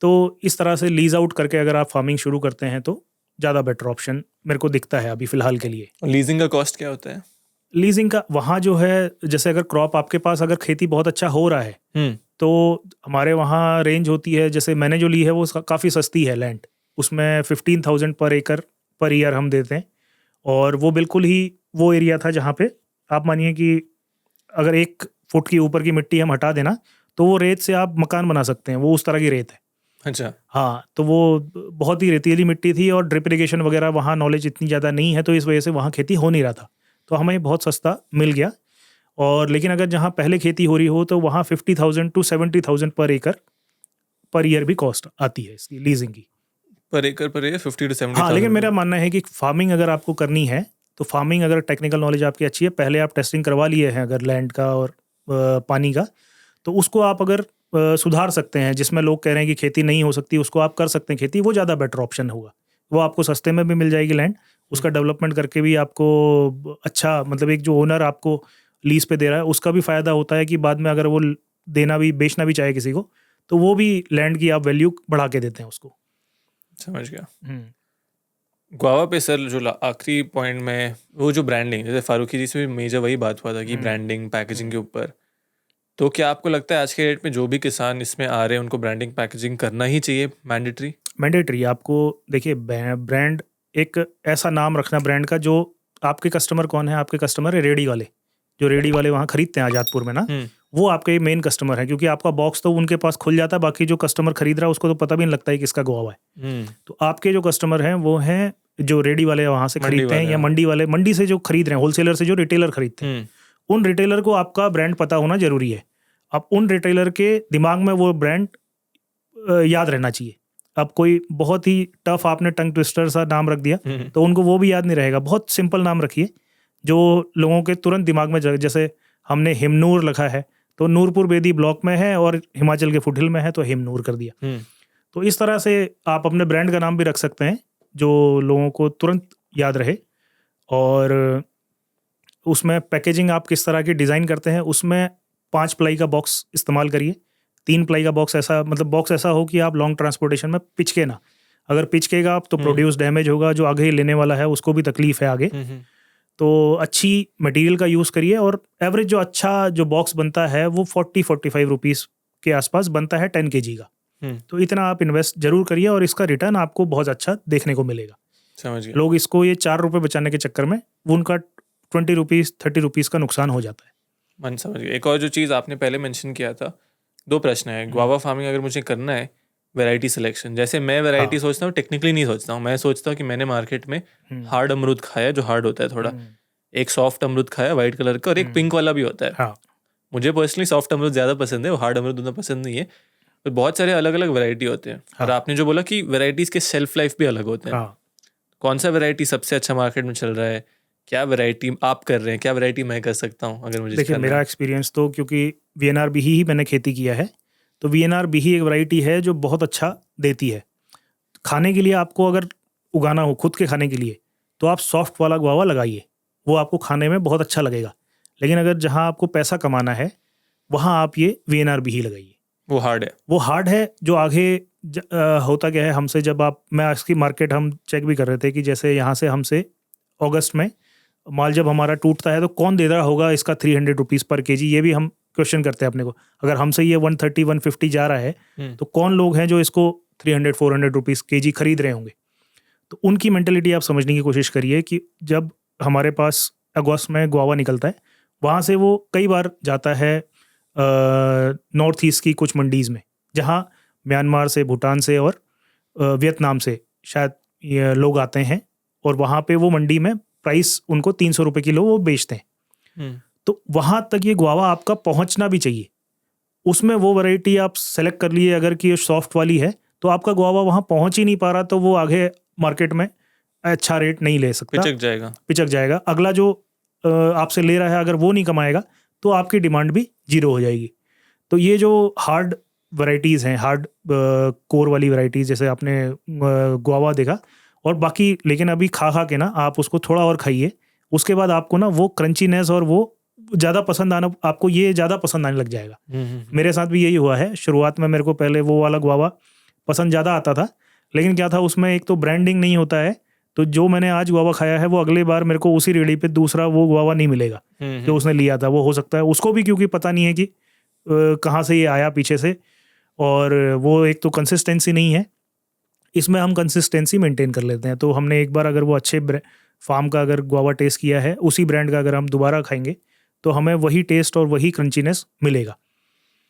तो इस तरह से लीज आउट करके अगर आप फार्मिंग शुरू करते हैं तो ज़्यादा बेटर ऑप्शन मेरे को दिखता है अभी फ़िलहाल के लिए। लीजिंग का कॉस्ट क्या होता है? लीजिंग का वहाँ जो है, जैसे अगर क्रॉप आपके पास अगर खेती बहुत अच्छा हो रहा है तो हमारे वहाँ रेंज होती है, जैसे मैंने जो ली है वो काफ़ी सस्ती है लैंड, उसमें 15,000 पर एकड़ पर ईयर हम देते हैं। और वो बिल्कुल ही वो एरिया था जहाँ पे आप मानिए कि अगर 1 फुट की ऊपर की मिट्टी हम हटा देना तो वो रेत से आप मकान बना सकते हैं, वो उस तरह की रेत है। अच्छा हाँ, तो वो बहुत ही रेतीली मिट्टी थी और ड्रिप इरिगेशन वगैरह वहाँ नॉलेज इतनी ज़्यादा नहीं है, तो इस वजह से वहाँ खेती हो नहीं रहा था, तो हमें बहुत सस्ता मिल गया। और लेकिन अगर जहाँ पहले खेती हो रही हो तो वहाँ 50,000 to 70,000 पर एकड़ पर ईयर भी कॉस्ट आती है इसकी लीजिंग की। पर एकड़ पर 50 to 70,000। हाँ, लेकिन मेरा मानना है कि फार्मिंग अगर आपको करनी है तो फार्मिंग अगर टेक्निकल नॉलेज आपकी अच्छी है, पहले आप टेस्टिंग करवा लिए हैं अगर लैंड का और पानी का, तो उसको आप अगर सुधार सकते हैं, जिसमें लोग कह रहे हैं कि खेती नहीं हो सकती उसको आप कर सकते हैं खेती, वो ज़्यादा बेटर ऑप्शन होगा। वो आपको सस्ते में भी मिल जाएगी लैंड, उसका डेवलपमेंट करके भी आपको अच्छा, मतलब एक जो ओनर आपको लीज पे दे रहा है उसका भी फ़ायदा होता है कि बाद में अगर वो देना भी, बेचना भी चाहे किसी को, तो वो भी लैंड की आप वैल्यू बढ़ा के देते हैं उसको। समझ गया। गुआवा पे सर जो आखिरी पॉइंट में वो जो ब्रांडिंग, जैसे फारूकी जी से भी मेजर वही बात हुआ था कि ब्रांडिंग पैकेजिंग के ऊपर, तो क्या आपको लगता है आज के डेट में जो भी किसान इसमें आ रहे हैं उनको ब्रांडिंग पैकेजिंग करना ही चाहिए मैंडेटरी? आपको देखिए, ब्रांड एक ऐसा नाम रखना ब्रांड का जो आपके कस्टमर कौन है, आपके कस्टमर है रेडी वाले, जो रेडी वाले वहाँ खरीदते हैं आजादपुर में ना, वो आपके मेन कस्टमर है, क्योंकि आपका बॉक्स तो उनके पास खुल जाता है, बाकी जो कस्टमर खरीद रहा है उसको तो पता भी नहीं लगता है कि इसका गुआवा है। तो आपके जो कस्टमर हैं वो हैं जो रेडी वाले वहाँ से खरीदते हैं, या मंडी वाले, मंडी से जो खरीद रहे हैं, होलसेलर से जो रिटेलर खरीदते हैं, उन रिटेलर को आपका ब्रांड पता होना जरूरी है। अब उन रिटेलर के दिमाग में वो ब्रांड याद रहना चाहिए। अब कोई बहुत ही टफ आपने टंग ट्विस्टर सा नाम रख दिया तो उनको वो भी याद नहीं रहेगा। बहुत सिंपल नाम रखिए जो लोगों के तुरंत दिमाग में जैसे हमने हिमनूर लिखा है तो नूरपुर बेदी ब्लॉक में है और हिमाचल के फुटहिल में है तो हिमनूर कर दिया। तो इस तरह से आप अपने ब्रांड का नाम भी रख सकते हैं जो लोगों को तुरंत याद रहे। और उसमें पैकेजिंग आप किस तरह की डिज़ाइन करते हैं, उसमें 5 प्लाई का बॉक्स इस्तेमाल करिए। 3 प्लाई का बॉक्स, ऐसा मतलब बॉक्स ऐसा हो कि आप लॉन्ग ट्रांसपोर्टेशन में पिचके ना। अगर पिचकेगा आप तो प्रोड्यूस डैमेज होगा, जो आगे लेने वाला है उसको भी तकलीफ है आगे। तो अच्छी मटेरियल का यूज़ करिए। और एवरेज जो अच्छा जो बॉक्स बनता है वो 40-45 रुपीज़ के आसपास बनता है 10 kg का। तो इतना आप इन्वेस्ट जरूर करिए और इसका रिटर्न आपको बहुत अच्छा देखने को मिलेगा। समझ गया। लोग इसको ये 4 रुपये बचाने के चक्कर में वो उनका 20 रुपीज़ 30 रुपीज़ का नुकसान हो जाता है। मन समझ गया। एक और जो चीज़ आपने पहले मेंशन किया था, 2 प्रश्न है। गुआवा फार्मिंग अगर मुझे करना है, वैरायटी सिलेक्शन, जैसे मैं वैरायटी सोचता हूँ, टेक्निकली नहीं सोचता हूँ। मैं सोचता हूँ कि मैंने मार्केट में हार्ड अमरूद खाया, जो हार्ड होता है थोड़ा, एक सॉफ्ट अमरूद खाया वाइट कलर का, और एक पिंक वाला भी होता है। हाँ। मुझे पर्सनली सॉफ्ट अमरूद ज़्यादा पसंद है, वो हार्ड अमरूद उतना पसंद नहीं है। पर बहुत सारे अलग अलग वैरायटी होते हैं। और आपने जो बोला कि वैरायटीज़ के शेल्फ लाइफ भी अलग होते हैं। कौन सा वैरायटी सबसे अच्छा मार्केट में चल रहा है, क्या वैरायटी आप कर रहे हैं, क्या वैरायटी मैं कर सकता हूँ अगर मुझे? देखिए, मेरा एक्सपीरियंस तो, क्योंकि VNR BE ही मैंने खेती किया है, तो VNR BE एक वैरायटी है जो बहुत अच्छा देती है खाने के लिए। आपको अगर उगाना हो खुद के खाने के लिए तो आप सॉफ्ट वाला गुआवा लगाइए, वो आपको खाने में बहुत अच्छा लगेगा। लेकिन अगर जहाँ आपको पैसा कमाना है वहाँ आप ये VNR BE लगाइए। वो हार्ड है, वो हार्ड है। जो आगे होता क्या है हमसे, जब मैं इसकी मार्केट हम चेक भी कर रहे थे कि जैसे यहाँ से हमसे अगस्त में माल जब हमारा टूटता है तो कौन दे रहा होगा इसका 300 रुपीज़ पर kg, ये भी हम क्वेश्चन करते हैं अपने को। अगर हमसे ये 130-150 जा रहा है तो कौन लोग हैं जो इसको 300-400 रुपीज़ kg खरीद रहे होंगे। तो उनकी मेंटेलिटी आप समझने की कोशिश करिए कि जब हमारे पास अगस्त में गुआवा निकलता है, वहाँ से वो कई बार जाता है नॉर्थ ईस्ट की कुछ मंडीज़ में, जहाँ म्यांमार से, भूटान से और वियतनाम से शायद ये लोग आते हैं, और वहाँ पे वो मंडी में प्राइस उनको 300 रुपये किलो वो बेचते हैं। तो वहाँ तक ये गुआवा आपका पहुँचना भी चाहिए। उसमें वो वैरायटी आप सेलेक्ट कर लिए अगर कि सॉफ्ट वाली है, तो आपका गुआवा वहाँ पहुँच ही नहीं पा रहा, तो वो आगे मार्केट में अच्छा रेट नहीं ले सकता, पिचक जाएगा। अगला जो आपसे ले रहा है अगर वो नहीं कमाएगा तो आपकी डिमांड भी जीरो हो जाएगी। तो ये जो हार्ड वैरायटीज़ हैं, हार्ड कोर वाली वैरायटीज़, जैसे आपने गुआवा देखा, और बाकी लेकिन अभी खा के ना आप उसको थोड़ा और खाइए, उसके बाद आपको ना वो क्रंचीनेस और वो ज़्यादा पसंद आना, आपको ये ज़्यादा पसंद आने लग जाएगा। मेरे साथ भी यही हुआ है। शुरुआत में मेरे को पहले वो वाला गुआवा पसंद ज़्यादा आता था, लेकिन क्या था उसमें एक तो ब्रांडिंग नहीं होता है, तो जो मैंने आज गुआवा खाया है वो अगले बार मेरे को उसी रेडी पे दूसरा वो गुआवा नहीं मिलेगा जो उसने लिया था। वो हो सकता है उसको भी, क्योंकि पता नहीं है कि कहाँ से ये आया पीछे से, और वो एक तो कंसिस्टेंसी नहीं है। इसमें हम कंसिस्टेंसी मेंटेन कर लेते हैं। तो हमने एक बार अगर वो अच्छे फार्म का अगर गुआवा टेस्ट किया है, उसी ब्रांड का अगर हम दोबारा खाएंगे तो हमें वही टेस्ट और वही क्रंचीनेस मिलेगा।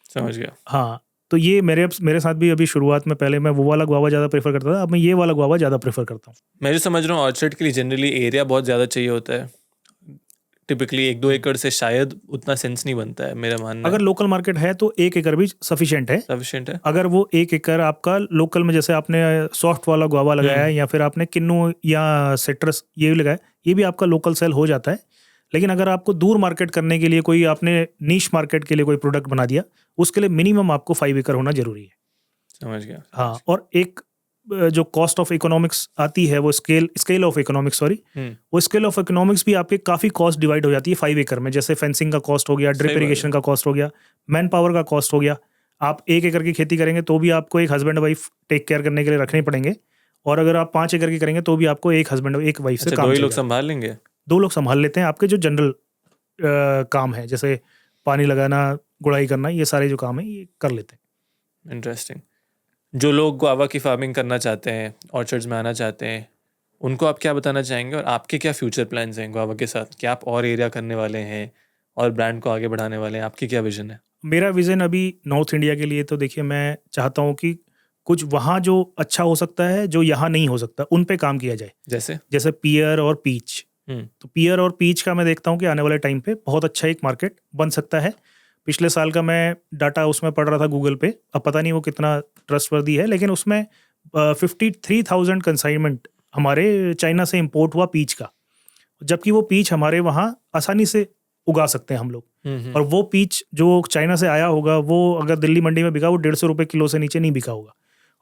समझ गया। हाँ, तो ये मेरे साथ भी अभी शुरुआत में पहले मैं वो वाला गुआवा ज़्यादा प्रेफर करता था, अब मैं ये वाला गुआवा ज़्यादा प्रेफर करता हूँ। मैं जो समझ रहा हूँ ऑर्चर्ड के लिए जनरली एरिया बहुत ज़्यादा चाहिए होता है। टिपिकली 1-2 एकड़ से शायद उतना सेंस नहीं बनता है, मेरा मानना। अगर लोकल मार्केट है तो 1 एकड़ भी सफिशिएंट है। अगर वो 1 एकड़ आपका लोकल में, जैसे आपने सॉफ्ट वाला गुआवा लगाया है या फिर आपने किन्नू या सिट्रस ये भी लगाया, ये भी आपका लोकल सेल हो जाता है। लेकिन अगर आपको दूर मार्केट करने के लिए कोई, आपने नीश मार्केट के लिए कोई प्रोडक्ट बना दिया, उसके लिए मिनिमम आपको 5 एकड़ होना जरूरी है। समझ गया। हाँ, और एक जो कॉस्ट ऑफ इकोनॉमिक्स आती है, वो स्केल ऑफ इकोनॉमिक्स, वो स्केल ऑफ इकोनॉमिक्स भी आपके काफ़ी कॉस्ट डिवाइड हो जाती है 5 एकड़ में। जैसे फेंसिंग का कॉस्ट हो गया, ड्रिप इरिगेशन का कॉस्ट हो गया, मैन पावर का कॉस्ट हो गया। आप 1 एकड़ की खेती करेंगे तो भी आपको एक हस्बैंड वाइफ टेक केयर करने के लिए रखने पड़ेंगे, और अगर आप 5 एकड़ की करेंगे तो भी आपको एक हस्बैंड एक वाइफ से अच्छा, काम 2 ही चल लोग जाएगा। संभाल लेंगे? 2 लोग संभाल लेते हैं आपके जो जनरल काम है, जैसे पानी लगाना, गुड़ाई करना, ये सारे जो काम है ये कर लेते हैं। इंटरेस्टिंग। जो लोग गुआवा की फार्मिंग करना चाहते हैं, ऑर्चर्ड्स में आना चाहते हैं, उनको आप क्या बताना चाहेंगे और आपके क्या फ्यूचर प्लान्स हैं गुआवा के साथ? क्या आप और एरिया करने वाले हैं और ब्रांड को आगे बढ़ाने वाले हैं? आपकी क्या विजन है? मेरा विज़न अभी नॉर्थ इंडिया के लिए तो देखिए, मैं चाहता हूँ कि कुछ वहाँ जो अच्छा हो सकता है, जो यहाँ नहीं हो सकता, उन पे काम किया जाए। जैसे? जैसे पियर और पीच। हम्म। तो पियर और पीच का मैं देखता हूँ कि आने वाले टाइम पे बहुत अच्छा एक मार्केट बन सकता है। पिछले साल का मैं डाटा उसमें पढ़ रहा था गूगल पे, अब पता नहीं वो कितना ट्रस्टवर्दी है, लेकिन उसमें 53,000 कंसाइनमेंट हमारे चाइना से इंपोर्ट हुआ पीच का, जबकि वो पीच हमारे वहाँ आसानी से उगा सकते हैं हम लोग। और वो पीच जो चाइना से आया होगा, वो अगर दिल्ली मंडी में बिका, वो 150 रुपये किलो से नीचे नहीं बिका होगा,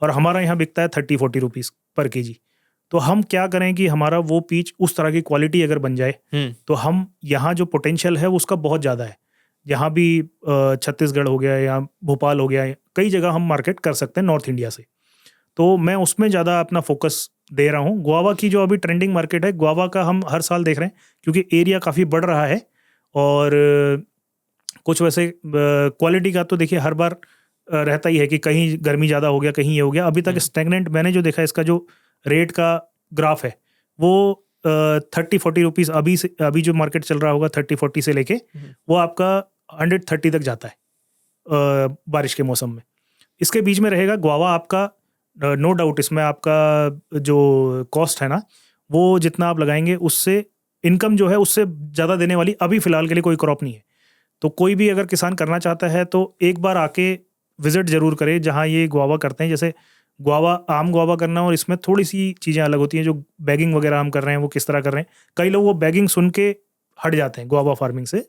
और हमारा यहाँ बिकता है 30-40 रुपीज़ पर केजी। तो हम क्या करें कि हमारा वो पीच उस तरह की क्वालिटी अगर बन जाए, तो हम यहाँ जो पोटेंशियल है उसका बहुत ज़्यादा है। यहाँ भी छत्तीसगढ़ हो गया या भोपाल हो गया, कई जगह हम मार्केट कर सकते हैं नॉर्थ इंडिया से। तो मैं उसमें ज़्यादा अपना फोकस दे रहा हूँ। गुआवा की जो अभी ट्रेंडिंग मार्केट है, गुआवा का हम हर साल देख रहे हैं, क्योंकि एरिया काफ़ी बढ़ रहा है। और कुछ वैसे क्वालिटी का तो देखिए हर बार रहता ही है कि कहीं गर्मी ज़्यादा हो गया, कहीं ये हो गया। अभी तक स्टैग्नेंट मैंने जो देखा, इसका जो रेट का ग्राफ है वो 30-40 रुपीज़ अभी जो मार्केट चल रहा होगा 30-40 से लेके वो आपका 130 तक जाता है बारिश के मौसम में। इसके बीच में रहेगा गुआवा आपका, नो डाउट इसमें आपका जो कॉस्ट है ना, वो जितना आप लगाएंगे उससे इनकम जो है उससे ज़्यादा देने वाली अभी फ़िलहाल के लिए कोई क्रॉप नहीं है। तो कोई भी अगर किसान करना चाहता है तो एक बार आके विज़िट ज़रूर करे जहाँ ये गुआवा करते हैं। जैसे गुआवा, आम गुआवा करना और इसमें थोड़ी सी चीज़ें अलग होती हैं। जो बैगिंग वगैरह हम कर रहे हैं वो किस तरह कर रहे हैं, कई लोग वो बैगिंग सुन के हट जाते हैं गुआवा फार्मिंग से।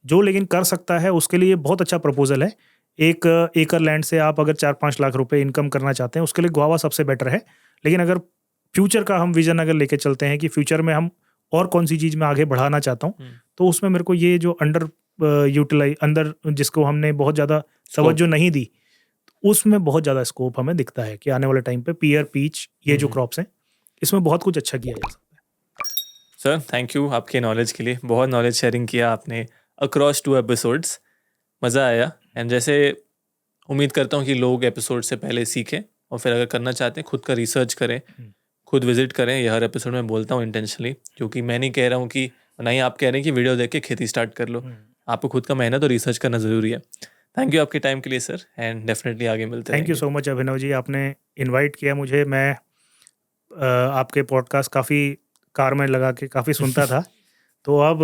जो लेकिन कर सकता है उसके लिए बहुत अच्छा प्रपोजल है। 1 एकड़ लैंड से आप अगर 4-5 लाख रुपए इनकम करना चाहते हैं, उसके लिए गुआवा सबसे बेटर है। लेकिन अगर फ्यूचर का हम विजन अगर लेके चलते हैं कि फ्यूचर में हम और कौन सी चीज़ में आगे बढ़ाना चाहता हूँ, तो उसमें मेरे को ये जो अंदर जिसको हमने बहुत ज़्यादा तवज्जो नहीं दी, उसमें बहुत ज़्यादा स्कोप हमें दिखता है कि आने वाले टाइम पे पियर, पीच, ये जो क्रॉप्स हैं, इसमें बहुत कुछ अच्छा किया जा सकता है। सर थैंक यू आपके नॉलेज के लिए। बहुत नॉलेज शेयरिंग किया आपने अक्रॉस 2 एपिसोड्स, मज़ा आया। एंड जैसे उम्मीद करता हूँ कि लोग एपिसोड से पहले सीखें और फिर अगर करना चाहते हैं खुद का रिसर्च करें, खुद विजिट करें। ये हर एपिसोड में बोलता हूँ इंटेंशनली, क्योंकि मैं नहीं कह रहा हूँ कि, ना ही आप कह रहे हैं कि वीडियो देख के खेती स्टार्ट कर लो। आपको खुद का मेहनत और रिसर्च करना ज़रूरी है। थैंक यू आपके टाइम के लिए सर, एंड डेफिनेटली आगे मिलते हैं। Thank you so much Abhinav ji, आपने इनवाइट किया मुझे। मैं आपके पॉडकास्ट काफ़ी कार में लगा के काफ़ी सुनता था, तो अब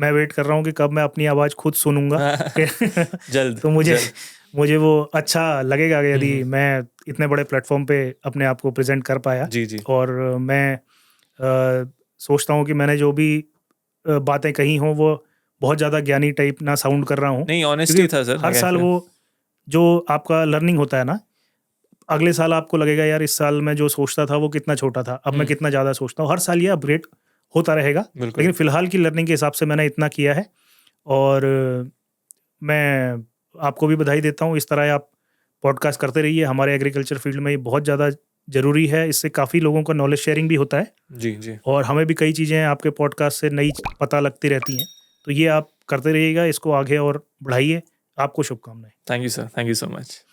मैं वेट कर रहा हूँ कि कब मैं अपनी आवाज़ खुद सुनूंगा। जल्द। तो मुझे वो अच्छा लगेगा यदि मैं इतने बड़े प्लेटफॉर्म पे अपने आप को प्रेजेंट कर पाया। जी। और मैं सोचता हूँ कि मैंने जो भी बातें कही हों वो बहुत ज़्यादा ज्ञानी टाइप ना साउंड कर रहा हूँ। नहीं, ऑनेस्टी था सर। हर साल वो जो आपका लर्निंग होता है ना, अगले साल आपको लगेगा यार इस साल मैं जो सोचता था वो कितना छोटा था, अब मैं कितना ज़्यादा सोचता हूँ। हर साल ये अपग्रेड होता रहेगा, लेकिन फ़िलहाल की लर्निंग के हिसाब से मैंने इतना किया है। और मैं आपको भी बधाई देता हूँ। इस तरह आप पॉडकास्ट करते रहिए। हमारे एग्रीकल्चर फील्ड में ये बहुत ज़्यादा ज़रूरी है। इससे काफ़ी लोगों का नॉलेज शेयरिंग भी होता है। जी। और हमें भी कई चीज़ें आपके पॉडकास्ट से नई पता लगती रहती हैं। तो ये आप करते रहिएगा, इसको आगे और बढ़ाइए। आपको शुभकामनाएं। Thank you sir, thank you so much.